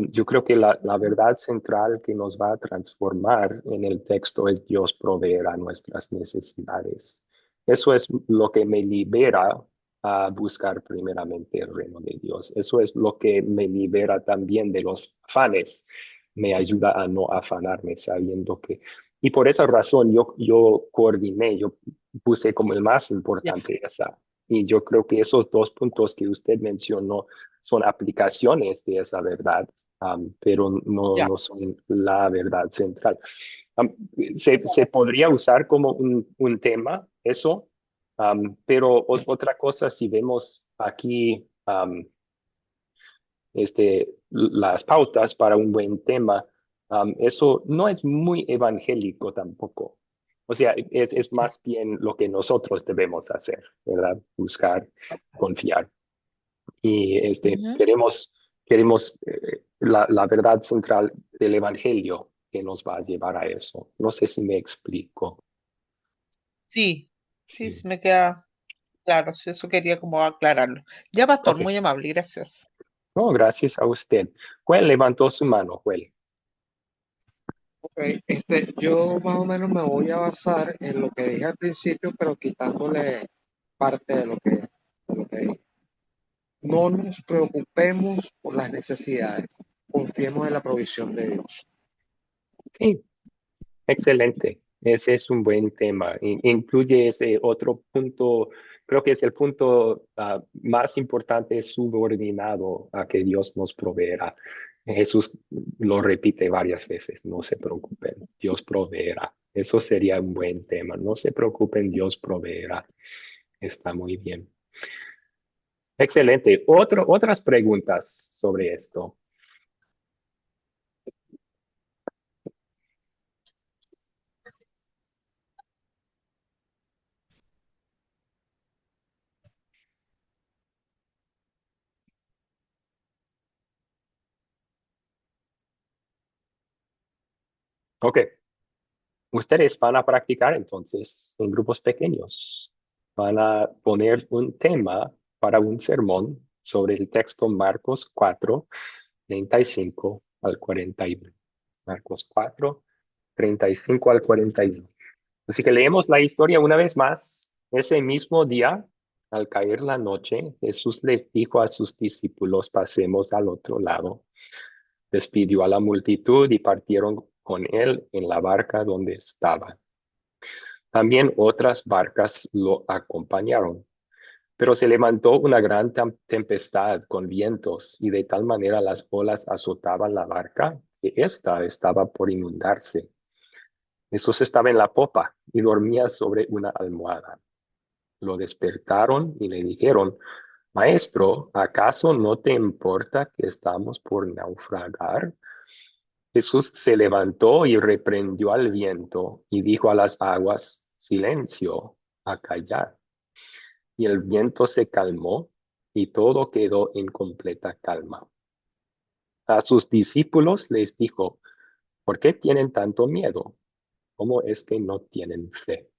Yo creo que la verdad central que nos va a transformar en el texto es Dios proveerá nuestras necesidades. Eso es lo que me libera a buscar primeramente el reino de Dios. Eso es lo que me libera también de los afanes. Me ayuda a no afanarme sabiendo que... Y por esa razón yo coordiné, yo puse como el más importante esa. Y yo creo que esos dos puntos que usted mencionó son aplicaciones de esa verdad, pero Ya. no son la verdad central. Se podría usar como un tema, eso, pero otra cosa, si vemos aquí las pautas para un buen tema, eso no es muy evangélico tampoco. O sea, es más bien lo que nosotros debemos hacer, ¿verdad? Buscar, confiar. Y Ujú. queremos la verdad central del Evangelio que nos va a llevar a eso. No sé si me explico. Sí, sí, Sí. sí me queda claro, sí, eso quería como aclararlo. Ya, pastor, Ok. muy amable, gracias. No, gracias a usted. Joel levantó su mano, Joel. Ok, yo más o menos me voy a basar en lo que dije al principio, pero quitándole parte de lo que dije. No nos preocupemos por las necesidades, confiemos en la provisión de Dios. Sí, excelente. Ese es un buen tema. Incluye ese otro punto, creo que es el punto más importante, subordinado a que Dios nos proveerá. Jesús lo repite varias veces, no se preocupen, Dios proveerá. Eso sería un buen tema. No se preocupen, Dios proveerá. Está muy bien. Excelente. Otras preguntas sobre esto. Ok. Ustedes van a practicar entonces en grupos pequeños. Van a poner un tema para un sermón sobre el texto Marcos 4, 35 al 41. Marcos 4, 35 al 41. Así que leemos la historia una vez más. Ese mismo día, al caer la noche, Jesús les dijo a sus discípulos, pasemos al otro lado. Despidió a la multitud y partieron con él en la barca donde estaba. También otras barcas lo acompañaron, pero se levantó una gran tempestad con vientos y de tal manera las olas azotaban la barca que ésta estaba por inundarse. Jesús estaba en la popa y dormía sobre una almohada. Lo despertaron y le dijeron, Maestro, ¿acaso no te importa que estamos por naufragar? Jesús se levantó y reprendió al viento y dijo a las aguas, Silencio, a callar. Y el viento se calmó y todo quedó en completa calma. A sus discípulos les dijo, ¿por qué tienen tanto miedo? ¿Cómo es que no tienen fe?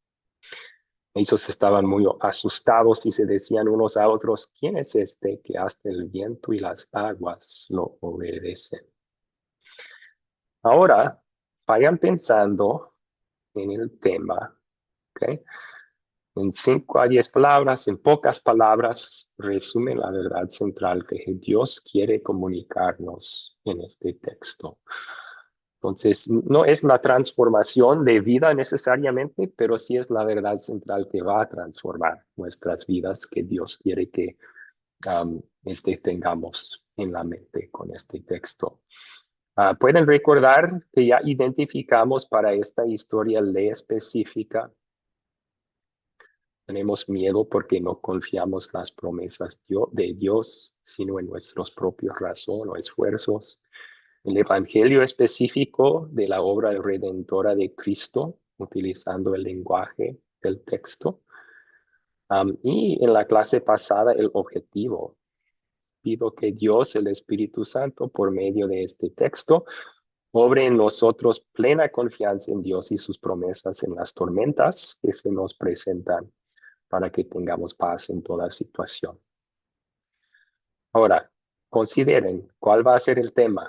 Ellos estaban muy asustados y se decían unos a otros, ¿quién es este que hasta el viento y las aguas lo obedecen? Ahora, vayan pensando en el tema, ¿ok? En 5 a 10 palabras, en pocas palabras, resume la verdad central que Dios quiere comunicarnos en este texto. Entonces, no es la transformación de vida necesariamente, pero sí es la verdad central que va a transformar nuestras vidas, que Dios quiere que tengamos en la mente con este texto. Pueden recordar que ya identificamos para esta historia ley específica. Tenemos miedo porque no confiamos en las promesas de Dios, sino en nuestros propios razón o esfuerzos. El evangelio específico de la obra redentora de Cristo, utilizando el lenguaje del texto. Y en la clase pasada, el objetivo. Pido que Dios, el Espíritu Santo, por medio de este texto, obre en nosotros plena confianza en Dios y sus promesas en las tormentas que se nos presentan, para que tengamos paz en toda situación. Ahora, consideren cuál va a ser el tema.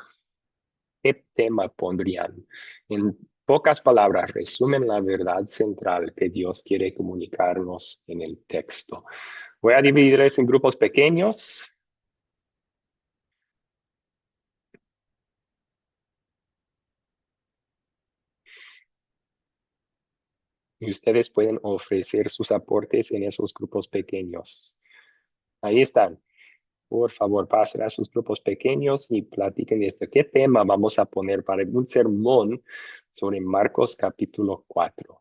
¿Qué tema pondrían? En pocas palabras, resumen la verdad central que Dios quiere comunicarnos en el texto. Voy a dividirles en grupos pequeños. Y ustedes pueden ofrecer sus aportes en esos grupos pequeños. Ahí están. Por favor, pasen a sus grupos pequeños y platiquen de qué tema vamos a poner para un sermón sobre Marcos capítulo 4.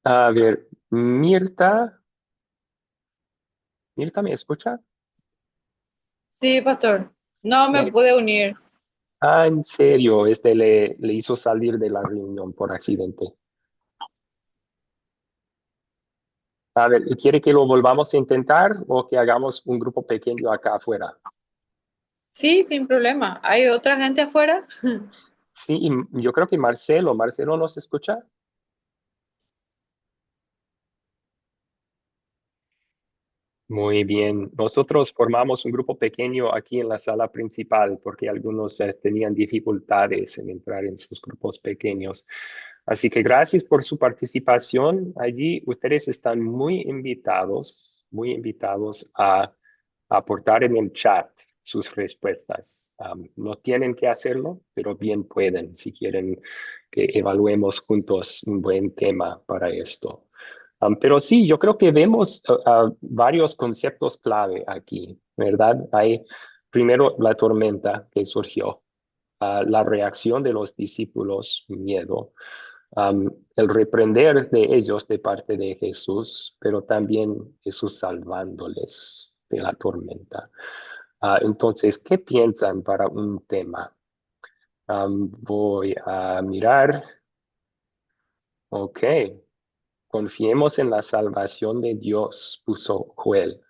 A ver, Mirta, ¿me escucha? Sí, pastor. No me Eh, pude unir. en serio, le hizo salir de la reunión por accidente. A ver, ¿quiere que lo volvamos a intentar o que hagamos un grupo pequeño acá afuera? Sí, sin problema. ¿Hay otra gente afuera? Sí, y yo creo que Marcelo nos escucha. Muy bien. Nosotros formamos un grupo pequeño aquí en la sala principal porque algunos tenían dificultades en entrar en sus grupos pequeños. Así que gracias por su participación allí. Ustedes están muy invitados a aportar en el chat sus respuestas. No tienen que hacerlo, pero bien pueden si quieren que evaluemos juntos un buen tema para esto. Pero sí, yo creo que vemos varios conceptos clave aquí, ¿verdad? Hay primero la tormenta que surgió, la reacción de los discípulos, miedo, el reprender de ellos de parte de Jesús, pero también Jesús salvándoles de la tormenta. Entonces, ¿qué piensan para un tema? Voy a mirar. Ok. Confiemos en la salvación de Dios, puso Joel.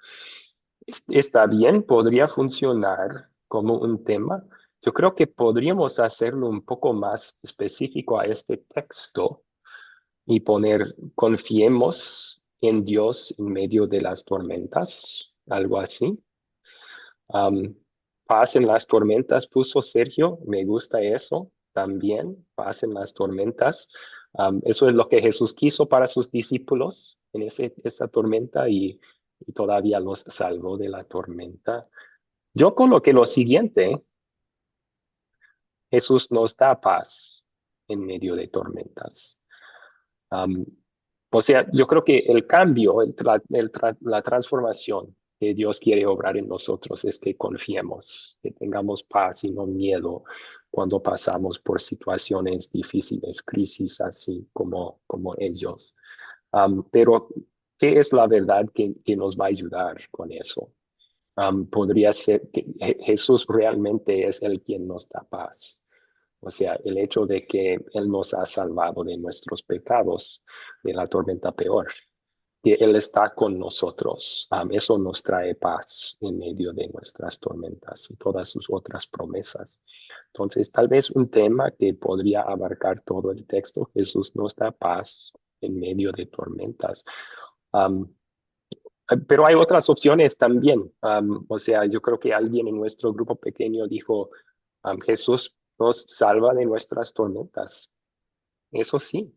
Está bien, podría funcionar como un tema. Yo creo que podríamos hacerlo un poco más específico a este texto y poner confiemos en Dios en medio de las tormentas, algo así. Paz en las tormentas puso Sergio, me gusta eso también, paz en las tormentas. Eso es lo que Jesús quiso para sus discípulos en esa tormenta y todavía los salvó de la tormenta. Yo coloqué lo siguiente, Jesús nos da paz en medio de tormentas. Um, o sea, yo creo que el cambio, la transformación que Dios quiere obrar en nosotros es que confiemos, que tengamos paz y no miedo cuando pasamos por situaciones difíciles, crisis así como ellos. Pero, ¿qué es la verdad que nos va a ayudar con eso? Podría ser que Jesús realmente es el quien nos da paz. O sea, el hecho de que Él nos ha salvado de nuestros pecados, de la tormenta peor, que Él está con nosotros. Eso nos trae paz en medio de nuestras tormentas y todas sus otras promesas. Entonces, tal vez un tema que podría abarcar todo el texto, Jesús nos da paz en medio de tormentas. Um, pero hay otras opciones también. O sea, yo creo que alguien en nuestro grupo pequeño dijo, Jesús nos salva de nuestras tormentas. Eso sí,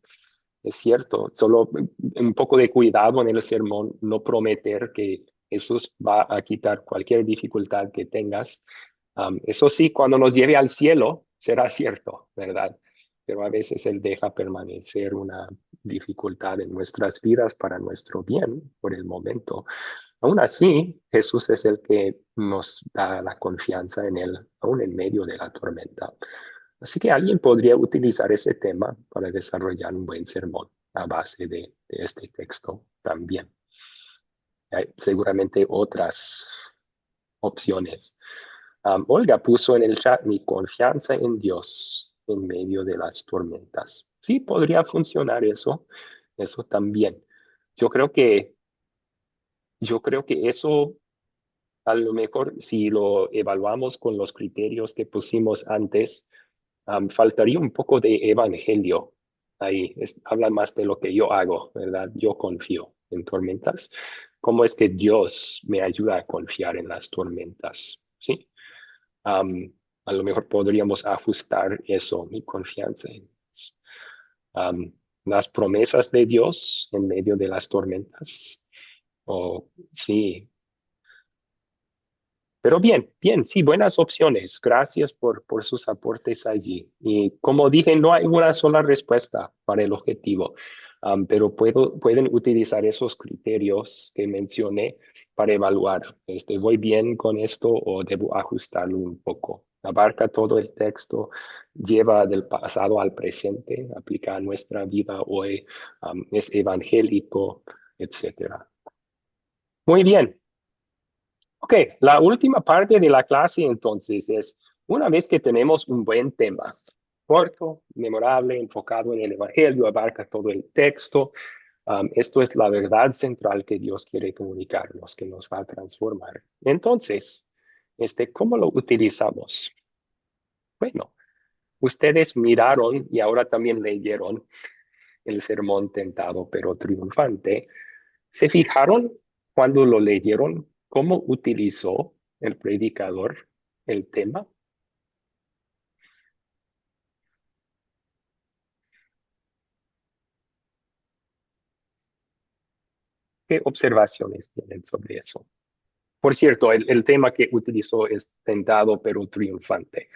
es cierto. Solo un poco de cuidado en el sermón, no prometer que Jesús va a quitar cualquier dificultad que tengas. Eso sí, cuando nos lleve al cielo, será cierto, ¿verdad? Pero a veces Él deja permanecer una dificultad en nuestras vidas para nuestro bien por el momento. Aún así, Jesús es el que nos da la confianza en Él, aún en medio de la tormenta. Así que alguien podría utilizar ese tema para desarrollar un buen sermón a base de este texto también. Hay seguramente otras opciones. Olga puso en el chat mi confianza en Dios en medio de las tormentas. Sí, podría funcionar eso también. Yo creo que, yo creo que eso, a lo mejor, si lo evaluamos con los criterios que pusimos antes, faltaría un poco de evangelio ahí. Habla más de lo que yo hago, ¿verdad? Yo confío en tormentas. ¿Cómo es que Dios me ayuda a confiar en las tormentas? ¿Sí? A lo mejor podríamos ajustar eso, mi confianza en las promesas de Dios en medio de las tormentas. O sí, pero bien, bien, sí, buenas opciones. Gracias por sus aportes allí. Y como dije, no hay una sola respuesta para el objetivo, pero pueden utilizar esos criterios que mencioné para evaluar, ¿voy bien con esto o debo ajustarlo un poco? Abarca todo el texto, lleva del pasado al presente, aplica a nuestra vida hoy, es evangélico, etcétera. Muy bien. Ok, la última parte de la clase entonces es, una vez que tenemos un buen tema, corto, memorable, enfocado en el Evangelio, abarca todo el texto, esto es la verdad central que Dios quiere comunicarnos, que nos va a transformar. Entonces, ¿cómo lo utilizamos? Bueno, ustedes miraron y ahora también leyeron el sermón tentado pero triunfante. ¿Se fijaron cuando lo leyeron cómo utilizó el predicador el tema? ¿Qué observaciones tienen sobre eso? Por cierto, el tema que utilizó es tentado pero triunfante.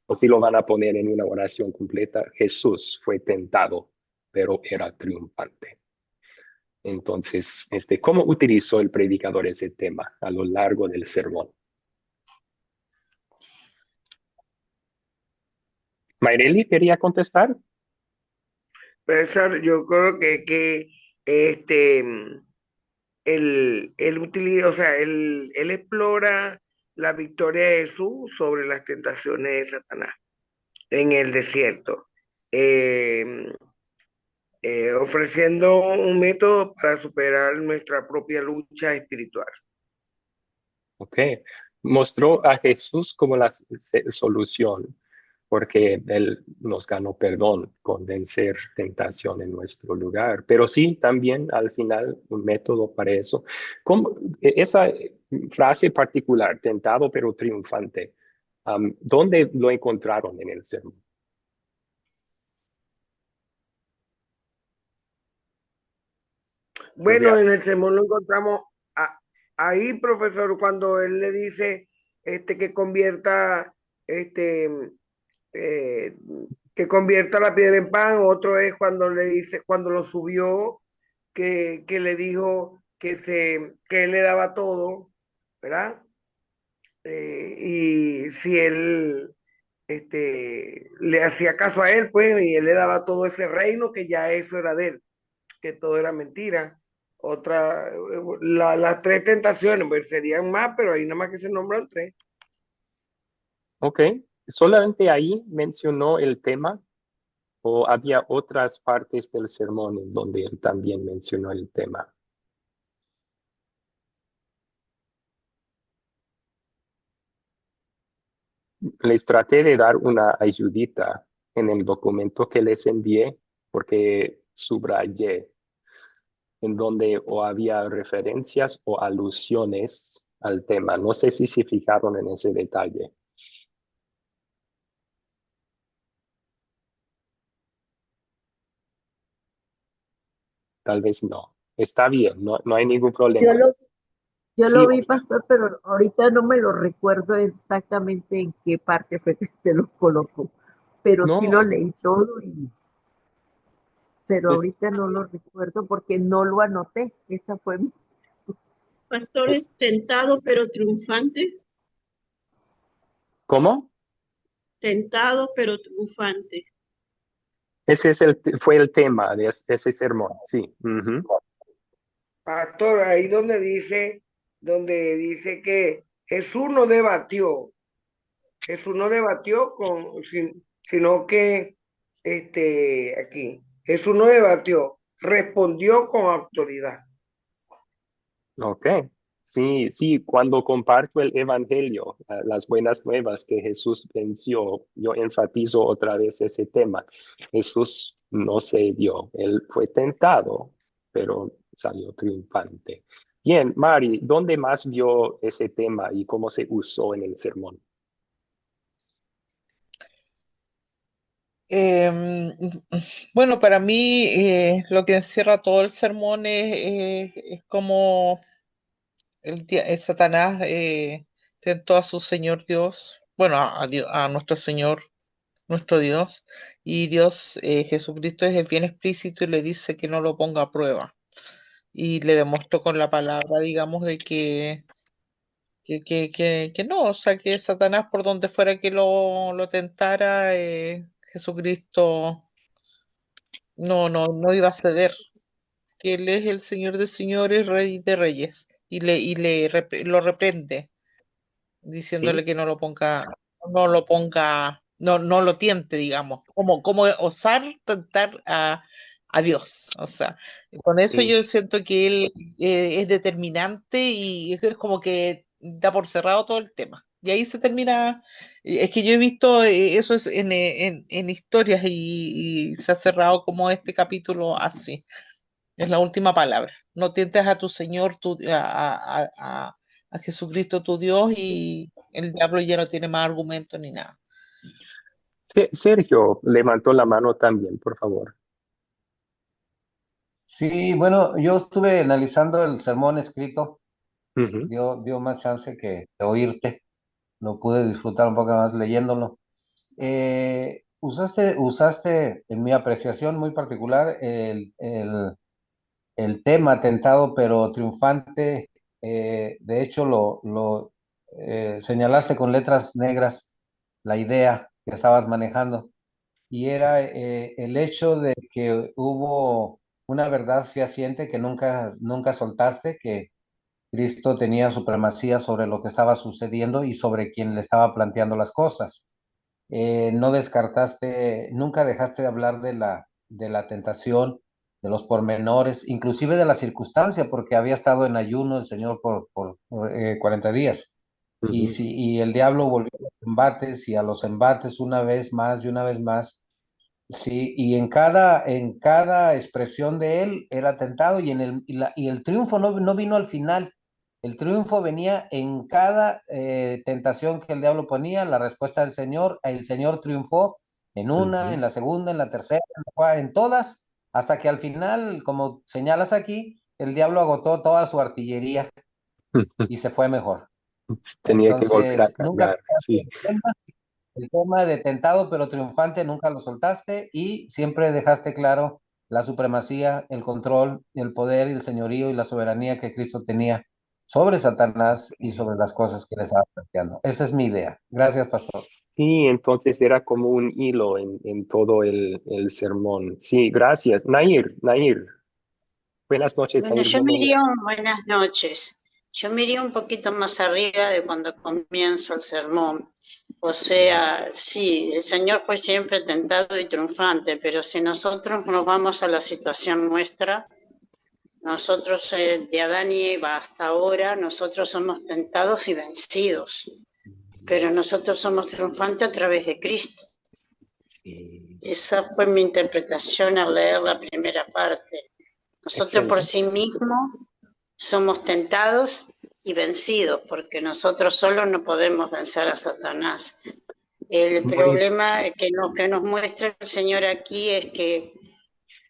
O si lo van a poner en una oración completa, Jesús fue tentado pero era triunfante. Entonces, ¿cómo utilizó el predicador ese tema a lo largo del sermón? ¿Mayreli quería contestar? Profesor, yo creo que este, él utiliza, o sea, él explora la victoria de Jesús sobre las tentaciones de Satanás en el desierto, eh, ofreciendo un método para superar nuestra propia lucha espiritual. Ok. Mostró a Jesús como la solución, porque Él nos ganó perdón con vencer tentación en nuestro lugar. Pero sí, también al final un método para eso. Esa frase particular, tentado pero triunfante, ¿dónde lo encontraron en el sermón? Bueno, en el sermón lo encontramos ahí, profesor, cuando él le dice que convierta este eh, que convierta la piedra en pan. Otro es cuando le dice, cuando lo subió, que le dijo que él le daba todo, ¿verdad? Y si él le hacía caso a él, pues, y él le daba todo ese reino, que ya eso era de él, que todo era mentira. Otra, las tres tentaciones, pues serían más, pero ahí nada más que se nombran tres. Ok, ¿Solamente ahí mencionó el tema o había otras partes del sermón en donde él también mencionó el tema? Les traté de dar una ayudita en el documento que les envié porque subrayé en donde o había referencias o alusiones al tema. No sé si se fijaron en ese detalle. Tal vez no. Está bien, no hay ningún Yo problema. lo, yo Sí, lo vi, pastor, pero ahorita no me lo recuerdo exactamente en qué parte fue que se lo colocó, pero sí lo no, leí todo, pero es, ahorita no lo recuerdo porque no lo anoté. Esa fue mi... Pastores tentado pero triunfante, ¿cómo? tentado pero triunfante. Ese fue el tema de ese sermón, sí. Ujú. Pastor, ahí donde dice que Jesús no debatió sino que, aquí, Jesús no debatió, respondió con autoridad. Ok. Sí, sí, cuando comparto el evangelio, las buenas nuevas que Jesús venció, yo enfatizo otra vez ese tema. Jesús no se dio, él fue tentado, pero salió triunfante. Bien, Mari, ¿dónde más vio ese tema y cómo se usó en el sermón? Bueno, para mí lo que encierra todo el sermón es como Satanás tentó a su Señor Dios, bueno, a nuestro Señor, nuestro Dios, y Dios, Jesucristo es bien explícito y le dice que no lo ponga a prueba. Y le demostró con la palabra, digamos, de que no, o sea, que Satanás por donde fuera que lo tentara, Jesucristo no iba a ceder, que Él es el Señor de señores, Rey de reyes, lo reprende, diciéndole Sí, que no lo tiente, digamos, como osar tentar a Dios, o sea, con eso sí, yo siento que él es determinante y es como que da por cerrado todo el tema. Y ahí se termina, es que yo he visto eso es en historias y se ha cerrado como este capítulo así. Es la última palabra. No tientes a tu Señor, a Jesucristo tu Dios y el diablo ya no tiene más argumentos ni nada. Sergio levantó la mano también, por favor. Sí, bueno, yo estuve analizando el sermón escrito, Ujú. dio más chance que de oírte, lo pude disfrutar un poco más leyéndolo. Usaste en mi apreciación muy particular el tema tentado pero triunfante. De hecho lo señalaste con letras negras la idea que estabas manejando y era el hecho de que hubo una verdad fehaciente que nunca soltaste, que Cristo tenía supremacía sobre lo que estaba sucediendo y sobre quien le estaba planteando las cosas. No descartaste, nunca dejaste de hablar de la tentación, de los pormenores, inclusive de la circunstancia, porque había estado en ayuno el Señor por 40 días. Ujú. Y el diablo volvió a los embates y a los embates una vez más y una vez más. Sí, y en cada expresión de él era tentado y el triunfo no vino al final. El triunfo venía en cada tentación que el diablo ponía, la respuesta del Señor, el Señor triunfó en una, Ujú. en la segunda, en la tercera, en todas, hasta que al final, como señalas aquí, el diablo agotó toda su artillería y se fue mejor. Tenía que volver a Entonces, nunca cargar, sí. el tema de tentado pero triunfante nunca lo soltaste y siempre dejaste claro la supremacía, el control, el poder y el señorío y la soberanía que Cristo tenía sobre Satanás y sobre las cosas que le estaba planteando. Esa es mi idea. Gracias, pastor. Sí, entonces era como un hilo en todo el sermón. Sí, gracias. Nair, buenas noches, Bueno, Nair, bienvenida. buenas noches. Yo me iría un poquito más arriba de cuando comienza el sermón. O sea, sí, el Señor fue siempre tentado y triunfante, pero si nosotros nos vamos a la situación nuestra, nosotros de Adán y Eva hasta ahora, nosotros somos tentados y vencidos, pero nosotros somos triunfantes a través de Cristo. Esa fue mi interpretación al leer la primera parte. Nosotros por sí mismos somos tentados y vencidos, porque nosotros solos no podemos vencer a Satanás. El problema que nos muestra el Señor aquí es que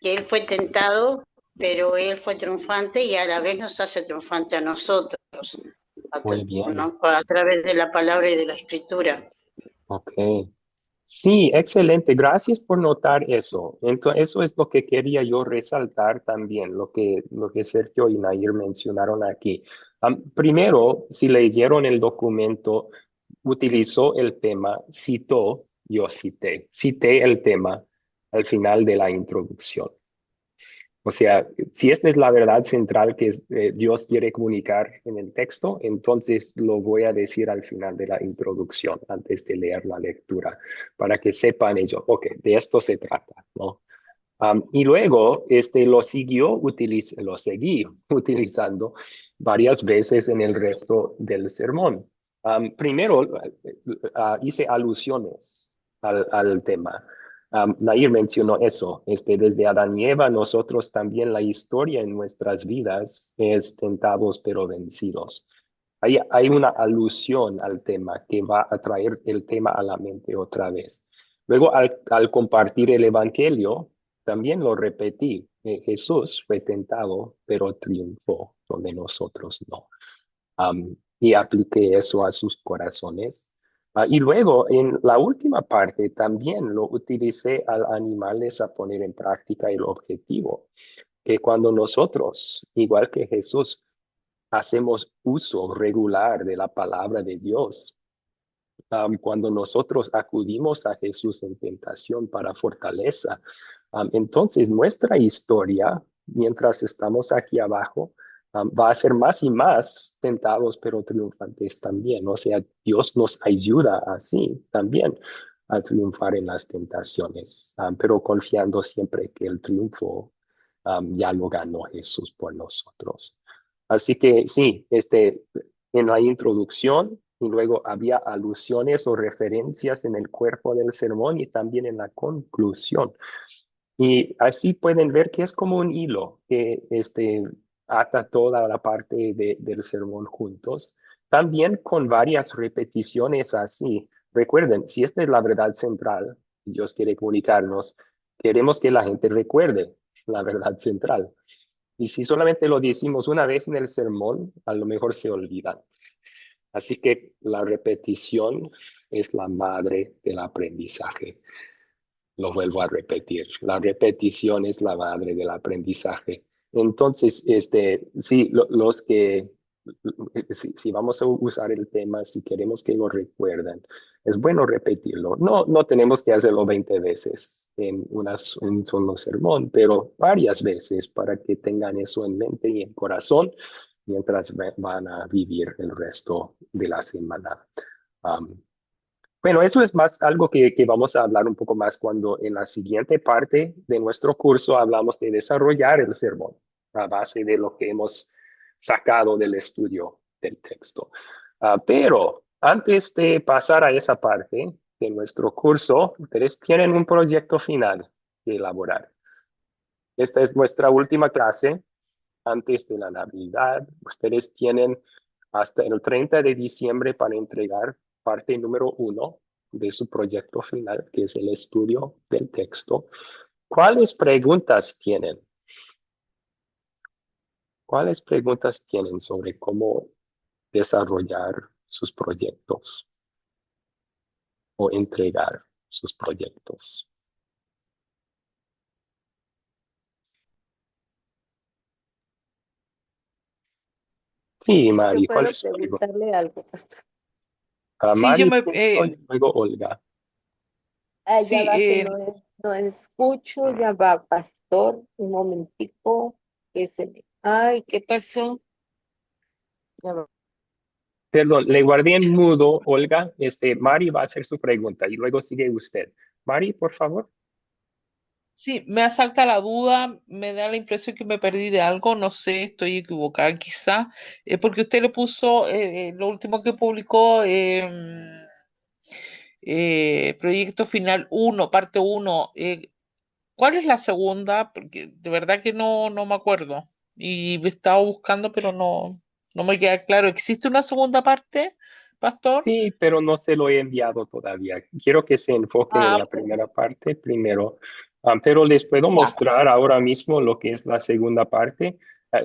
Él fue tentado, pero Él fue triunfante y a la vez nos hace triunfante a nosotros, Muy bien. ¿no? A través de la palabra y de la escritura. Ok. Sí, excelente. Gracias por notar eso. Entonces, eso es lo que quería yo resaltar también, lo que Sergio y Nair mencionaron aquí. Primero, si leyeron el documento, utilizó el tema, citó, yo cité el tema al final de la introducción. O sea, si esta es la verdad central que Dios quiere comunicar en el texto, entonces lo voy a decir al final de la introducción, antes de leer la lectura, para que sepan ellos, ok, de esto se trata, ¿no? Y luego lo seguí utilizando varias veces en el resto del sermón. Primero, hice alusiones al tema. Nair mencionó eso, desde Adán y Eva, nosotros también la historia en nuestras vidas es tentados pero vencidos. Hay una alusión al tema que va a traer el tema a la mente otra vez. Luego, al compartir el Evangelio, también lo repetí. Jesús fue tentado, pero triunfó, donde nosotros no. Y apliqué eso a sus corazones. Y luego, en la última parte, también lo utilicé al animarles a poner en práctica el objetivo, que cuando nosotros, igual que Jesús, hacemos uso regular de la palabra de Dios, cuando nosotros acudimos a Jesús en tentación para fortaleza, entonces nuestra historia, mientras estamos aquí abajo, va a ser más y más tentados, pero triunfantes también. O sea, Dios nos ayuda así también a triunfar en las tentaciones, pero confiando siempre que el triunfo ya lo ganó Jesús por nosotros. Así que sí, en la introducción y luego había alusiones o referencias en el cuerpo del sermón y también en la conclusión. Y así pueden ver que es como un hilo que ata toda la parte del sermón juntos. También con varias repeticiones así. Recuerden, si esta es la verdad central, Dios quiere comunicarnos, queremos que la gente recuerde la verdad central. Y si solamente lo decimos una vez en el sermón, a lo mejor se olvidan. Así que la repetición es la madre del aprendizaje. Lo vuelvo a repetir. La repetición es la madre del aprendizaje. Entonces, sí, los que, si vamos a usar el tema, si queremos que lo recuerden, es bueno repetirlo. No tenemos que hacerlo 20 veces en un solo sermón, pero varias veces para que tengan eso en mente y en corazón mientras van a vivir el resto de la semana. Bueno, eso es más algo que vamos a hablar un poco más cuando en la siguiente parte de nuestro curso hablamos de desarrollar el sermón a base de lo que hemos sacado del estudio del texto. Pero antes de pasar a esa parte de nuestro curso, ustedes tienen un proyecto final que elaborar. Esta es nuestra última clase antes de la Navidad. Ustedes tienen hasta el 30 de diciembre para entregar parte número 1 de su proyecto final, que es el estudio del texto. ¿Cuáles preguntas tienen? ¿Cuáles preguntas tienen sobre cómo desarrollar sus proyectos o entregar sus proyectos? Sí, Yo Mari, ¿cuál puedo es su pregunta? preguntarle algo, pastor. Sí, Mari, luego Olga. Ya sí, va que no escucho, ya va, pastor, un momentico, que se me... Ay, ¿qué pasó? Ya va. Perdón, le guardé en mudo, Olga. Mari va a hacer su pregunta y luego sigue usted. Mari, por favor. Sí, me asalta la duda, me da la impresión que me perdí de algo, no sé, estoy equivocada quizá, porque usted le puso lo último que publicó, Proyecto Final uno, parte uno. ¿Cuál es la segunda? Porque de verdad que no me acuerdo. Y he estado buscando, pero no me queda claro. ¿Existe una segunda parte, Pastor? Sí, pero no se lo he enviado todavía. Quiero que se enfoquen en Ah, la ok. primera parte primero. Pero les puedo Ya, mostrar ahora mismo lo que es la segunda parte.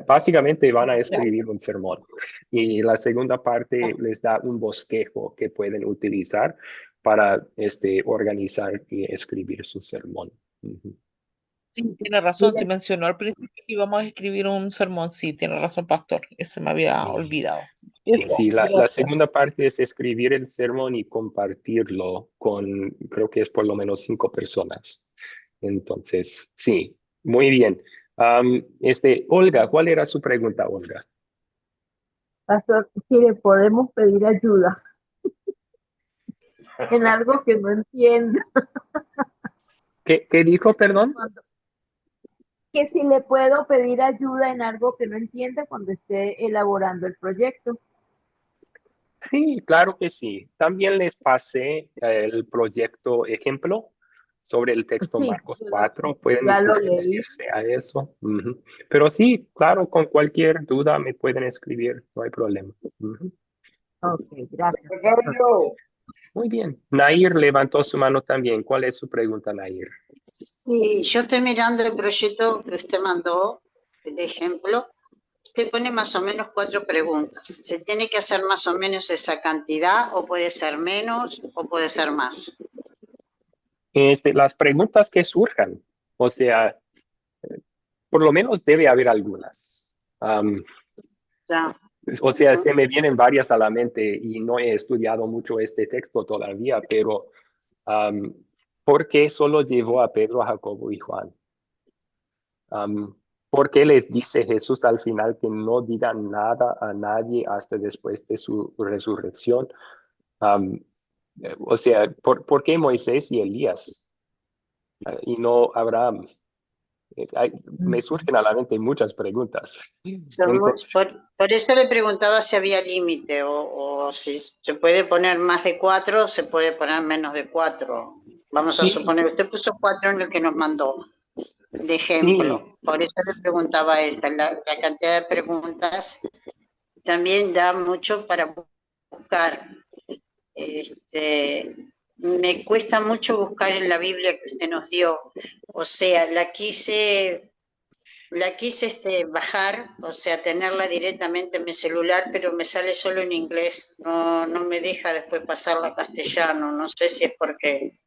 Básicamente van a ya, escribir un sermón y la segunda parte ya. les da un bosquejo que pueden utilizar para organizar y escribir su sermón. Ujú. Sí, tiene razón. Se mencionó al principio que íbamos a escribir un sermón. Sí, tiene razón, Pastor. Ese me había Sí. olvidado. Eso, Sí, la segunda gracias. parte es escribir el sermón y compartirlo con, creo que es por lo menos 5 personas. Entonces, sí, muy bien. Olga, ¿cuál era su pregunta, Olga? Pastor, si le podemos pedir ayuda en algo que no entienda, ¿Qué dijo, perdón? que si le puedo pedir ayuda en algo que no entienda cuando esté elaborando el proyecto. Sí, claro que sí. También les pasé el proyecto ejemplo sobre el texto Sí, Marcos 4. Pueden ya lo leí. referirse a eso. Ujú. Pero sí, claro, con cualquier duda me pueden escribir, no hay problema. Ujú. Ok, gracias, pastor. Rosario, Muy bien. Nair levantó su mano también. ¿Cuál es su pregunta, Nair? Sí, yo estoy mirando el proyecto que usted mandó, de ejemplo. Usted pone más o menos 4 preguntas. ¿Se tiene que hacer más o menos esa cantidad o puede ser menos o puede ser más? Las preguntas que surjan, o sea, por lo menos debe haber algunas. Ya. O sea, se me vienen varias a la mente y no he estudiado mucho este texto todavía, pero um, ¿por qué solo llevó a Pedro, a Jacobo y Juan? Um, ¿Por qué les dice Jesús al final que no digan nada a nadie hasta después de su resurrección? Um, o sea, ¿por qué Moisés y Elías y no Abraham? Me surgen a la mente muchas preguntas. Entonces, Por eso le preguntaba si había límite o si se puede poner más de 4 o se puede poner menos de 4. Vamos a sí, suponer, usted puso 4 en el que nos mandó, de sí, ejemplo. Por eso le preguntaba esta, la cantidad de preguntas también da mucho para buscar. Me cuesta mucho buscar en la Biblia que usted nos dio. O sea, la quise bajar, o sea, tenerla directamente en mi celular, pero me sale solo en inglés, no me deja después pasarla a castellano, no sé si es porque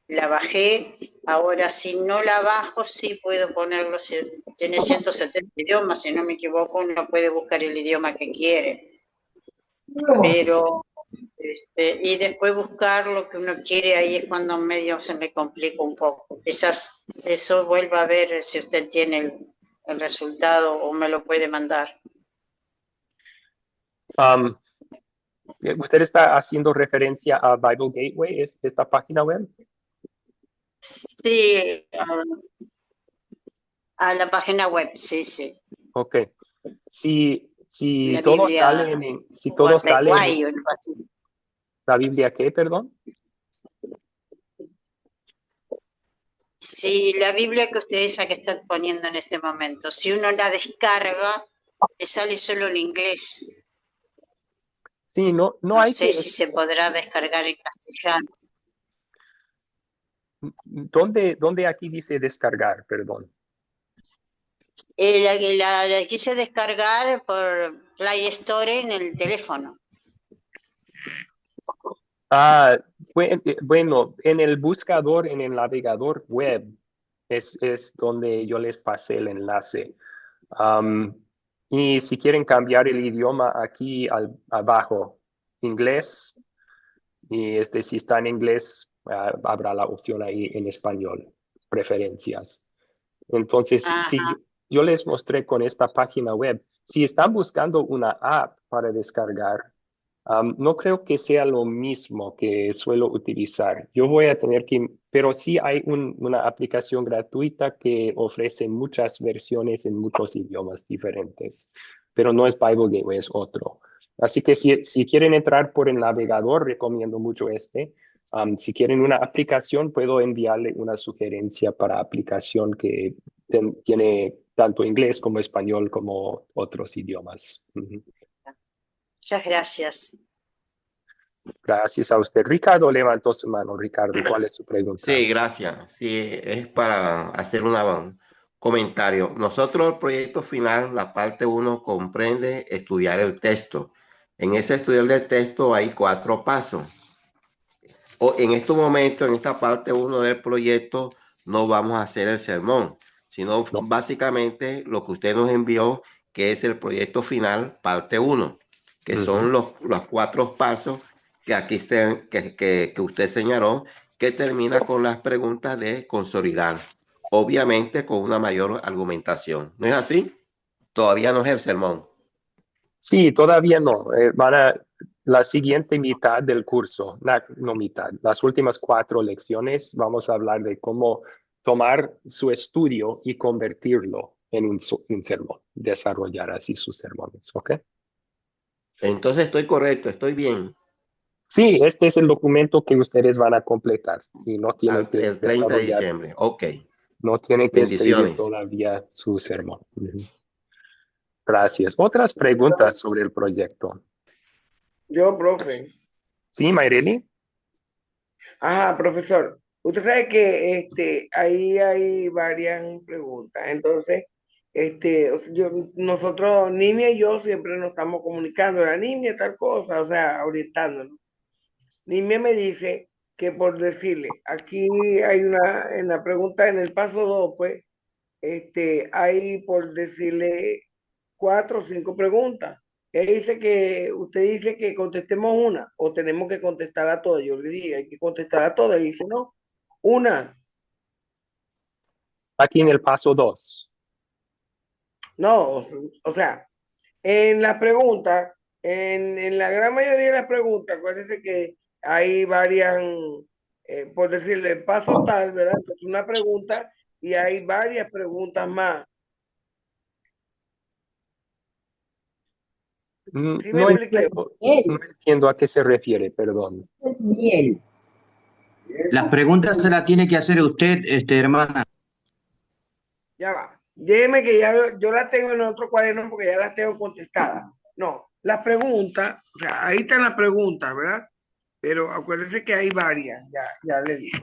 la bajé, ahora si no la bajo sí puedo ponerlo, si tiene 170 idiomas, si no me equivoco, uno puede buscar el idioma que quiere, pero y después buscar lo que uno quiere, ahí es cuando medio se me complica un poco. Eso vuelva a ver si usted tiene el resultado o me lo puede mandar. um, ¿usted está haciendo referencia a Bible Gateway, esta página web? Sí, a la página web, sí, sí. Ok. Si La todo Biblia sale si todo sale en Guataiguay o algo así. la Biblia, ¿qué, perdón? Sí, la Biblia que usted esa que está poniendo en este momento, si uno la descarga, le sale solo en inglés. Sí, no No hay sé que, si se podrá descargar en castellano. ¿dónde aquí dice descargar, perdón? La quise descargar por Play Store en el teléfono. Ah, bueno, en el buscador, en el navegador web, es donde yo les pasé el enlace. Um, y si quieren cambiar el idioma aquí abajo, inglés, y si está en inglés, habrá la opción ahí en español, preferencias. Entonces, si Ajá. yo les mostré con esta página web, si están buscando una app para descargar, No creo que sea lo mismo que suelo utilizar. Yo voy a tener que, pero sí hay una aplicación gratuita que ofrece muchas versiones en muchos idiomas diferentes, pero no es Bible Gateway, es otro. Así que si quieren entrar por el navegador, recomiendo mucho este. Si quieren una aplicación, puedo enviarle una sugerencia para aplicación que tiene tanto inglés como español como otros idiomas. Ujú. Muchas gracias. Gracias a usted. Ricardo levantó su mano. Ricardo, ¿cuál es su pregunta? Sí, gracias. Sí, es para hacer un comentario. Nosotros el proyecto final, la parte 1, comprende estudiar el texto. En ese estudiar del texto hay 4 pasos. En este momento, en esta parte 1 del proyecto, no vamos a hacer el sermón, sino No. básicamente lo que usted nos envió, que es el proyecto final, parte 1, que son los 4 pasos que aquí que usted señaló, que termina con las preguntas de consolidar, obviamente con una mayor argumentación. ¿No es así? Todavía no es el sermón. Sí, todavía no. La siguiente mitad del curso, no mitad, las últimas 4 lecciones, vamos a hablar de cómo tomar su estudio y convertirlo en un sermón, desarrollar así sus sermones, ¿ok? Entonces estoy correcto, estoy bien. Sí, este es el documento que ustedes van a completar y no tienen que El 30 de desarrollar, diciembre. Ok. no tienen que escribir Bendiciones. todavía su sermón. Ujú. Gracias. ¿Otras preguntas sobre el proyecto? Yo, profe. Sí, Mayreli. Ajá, profesor. Usted sabe que ahí hay varias preguntas. Entonces, nosotros, Nimia y yo, siempre nos estamos comunicando. La Nimia, tal cosa, o sea, orientándonos. Nimia me dice que por decirle, aquí hay en la pregunta, en el paso 2 pues, hay por decirle 4 o 5 preguntas. Él dice que, usted dice que contestemos una o tenemos que contestar a todas. Yo le dije, hay que contestar a todas. Y dice, no, una. Aquí en el paso 2. No, o sea, en la pregunta, en la gran mayoría de las preguntas, acuérdense que hay varias, por decirle, paso tal, ¿verdad? Es una pregunta y hay varias preguntas más. ¿Sí me No expliqué? entiendo a qué se refiere, perdón. Miel. Las preguntas se las tiene que hacer usted, hermana. Ya va. Déjeme que ya yo las tengo en otro cuaderno porque ya las tengo contestadas. No, las preguntas, o sea, ahí están las preguntas, ¿verdad? Pero acuérdense que hay varias, ya le dije,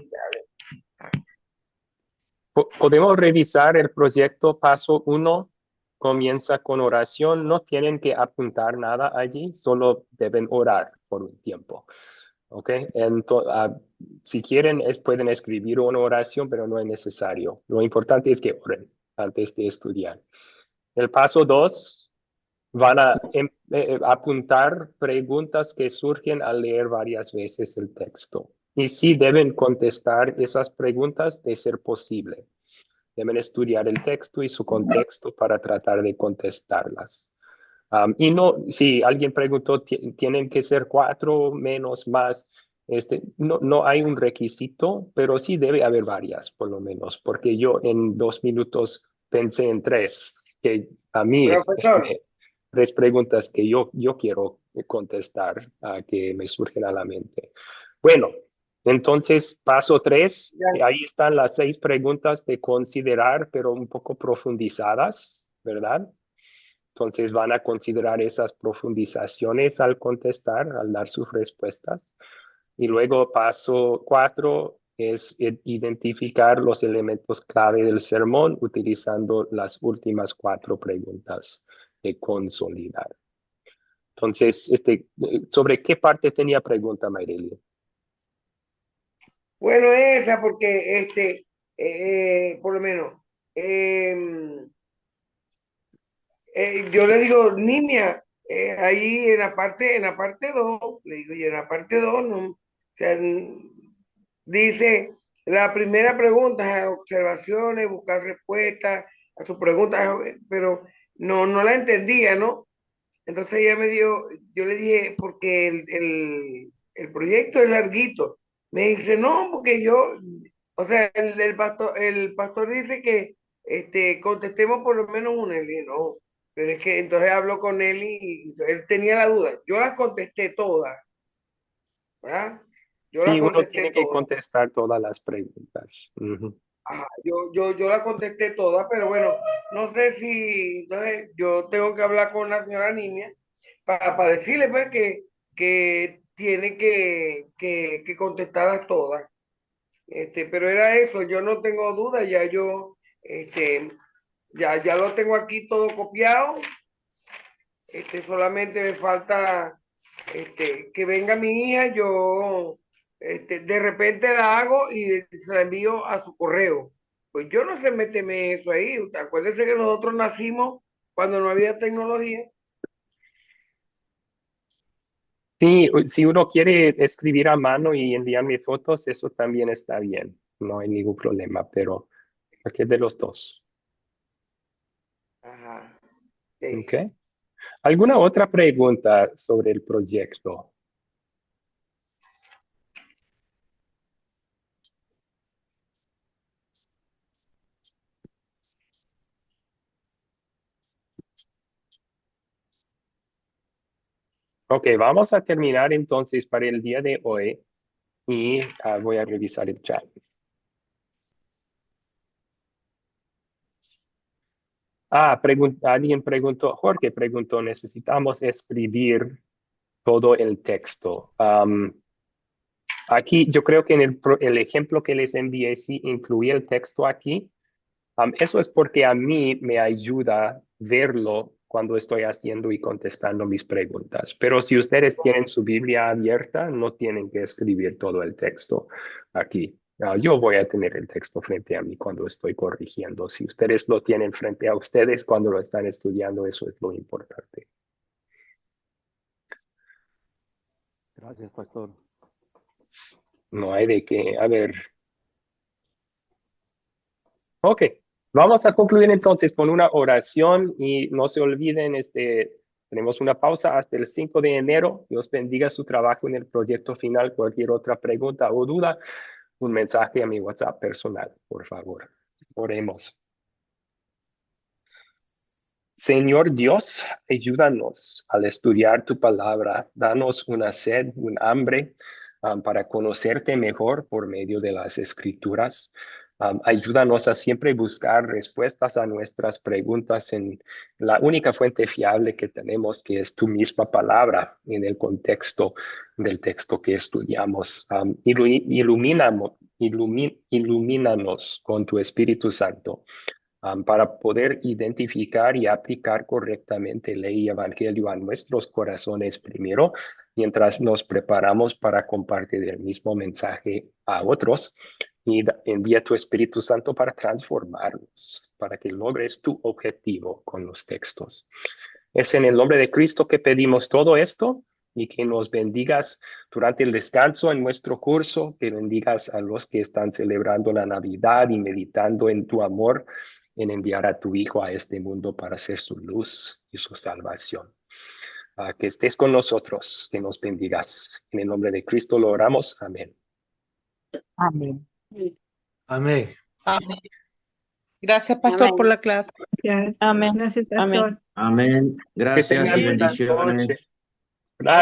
Podemos revisar el proyecto paso 1. Comienza con oración. No tienen que apuntar nada allí, solo deben orar por un tiempo. ¿Ok? Si quieren, pueden escribir una oración, pero no es necesario. Lo importante es que oren antes de estudiar. El paso 2, van a apuntar preguntas que surgen al leer varias veces el texto. Y sí deben contestar esas preguntas de ser posible. Deben estudiar el texto y su contexto para tratar de contestarlas. Y no, si alguien preguntó, tienen que ser 4 menos más. No hay un requisito, pero sí debe haber varias, por lo menos, porque yo en 2 minutos pensé en 3, que a mí, profesor. 3 preguntas que yo quiero contestar, que me surgen a la mente. Bueno, entonces, paso 3, ahí están las 6 preguntas de considerar, pero un poco profundizadas, ¿verdad? Entonces van a considerar esas profundizaciones al contestar, al dar sus respuestas. Y luego paso 4 es identificar los elementos clave del sermón utilizando las últimas 4 preguntas de consolidar. Entonces, ¿sobre qué parte tenía pregunta, Mayreli? Bueno, esa porque, por lo menos, yo le digo, Nimia, ahí en la parte 2 le digo yo, en la parte 2 no, o sea, dice, la primera pregunta es observaciones, buscar respuestas a sus preguntas, pero no la entendía, ¿no? Entonces ella me dio, yo le dije, porque el proyecto es larguito. Me dice, no, porque yo, o sea, el pastor dice que contestemos por lo menos una. Le dije, no, pero es que entonces habló con él y él tenía la duda. Yo las contesté todas, ¿verdad? Yo las Sí, uno contesté tiene que todas. contestar todas las preguntas. Ujú. Ajá, yo la contesté todas, pero bueno, no sé si entonces yo tengo que hablar con la señora Niña para decirle pues que tiene que contestarlas todas. Pero era eso, yo no tengo duda, ya yo ya lo tengo aquí todo copiado. Solamente me falta que venga mi hija, yo de repente la hago y se la envío a su correo. Pues yo no sé méteme eso ahí. Acuérdense que nosotros nacimos cuando no había tecnología. Sí, si uno quiere escribir a mano y enviarme fotos, eso también está bien. No hay ningún problema, pero aquí es de los dos. Ajá. Sí. ¿Ok? ¿Alguna otra pregunta sobre el proyecto? Ok, vamos a terminar entonces para el día de hoy y voy a revisar el chat. Alguien preguntó, Jorge preguntó, necesitamos escribir todo el texto. Aquí yo creo que en el ejemplo que les envié sí incluí el texto aquí. Eso es porque a mí me ayuda verlo cuando estoy haciendo y contestando mis preguntas. Pero si ustedes tienen su Biblia abierta, no tienen que escribir todo el texto aquí. Yo voy a tener el texto frente a mí cuando estoy corrigiendo. Si ustedes lo tienen frente a ustedes cuando lo están estudiando, eso es lo importante. Gracias, pastor. No hay de qué. A ver. Ok. Vamos a concluir entonces con una oración y no se olviden, tenemos una pausa hasta el 5 de enero. Dios bendiga su trabajo en el proyecto final. Cualquier otra pregunta o duda, un mensaje a mi WhatsApp personal, por favor. Oremos. Señor Dios, ayúdanos al estudiar tu palabra. Danos una sed, un hambre para conocerte mejor por medio de las escrituras. Ayúdanos a siempre buscar respuestas a nuestras preguntas en la única fuente fiable que tenemos, que es tu misma palabra en el contexto del texto que estudiamos. Ilumínanos con tu Espíritu Santo para poder identificar y aplicar correctamente ley y evangelio a nuestros corazones primero, mientras nos preparamos para compartir el mismo mensaje a otros. Y envía tu Espíritu Santo para transformarnos, para que logres tu objetivo con los textos. Es en el nombre de Cristo que pedimos todo esto y que nos bendigas durante el descanso en nuestro curso, que bendigas a los que están celebrando la Navidad y meditando en tu amor en enviar a tu Hijo a este mundo para ser su luz y su salvación. Que estés con nosotros, que nos bendigas. En el nombre de Cristo lo oramos. Amén. Amén. Amén. Amén. Gracias, pastor, por la clase. Gracias. Amén. Gracias, Amén. pastor. Amén. Que Gracias tengan y buenas bendiciones. noches.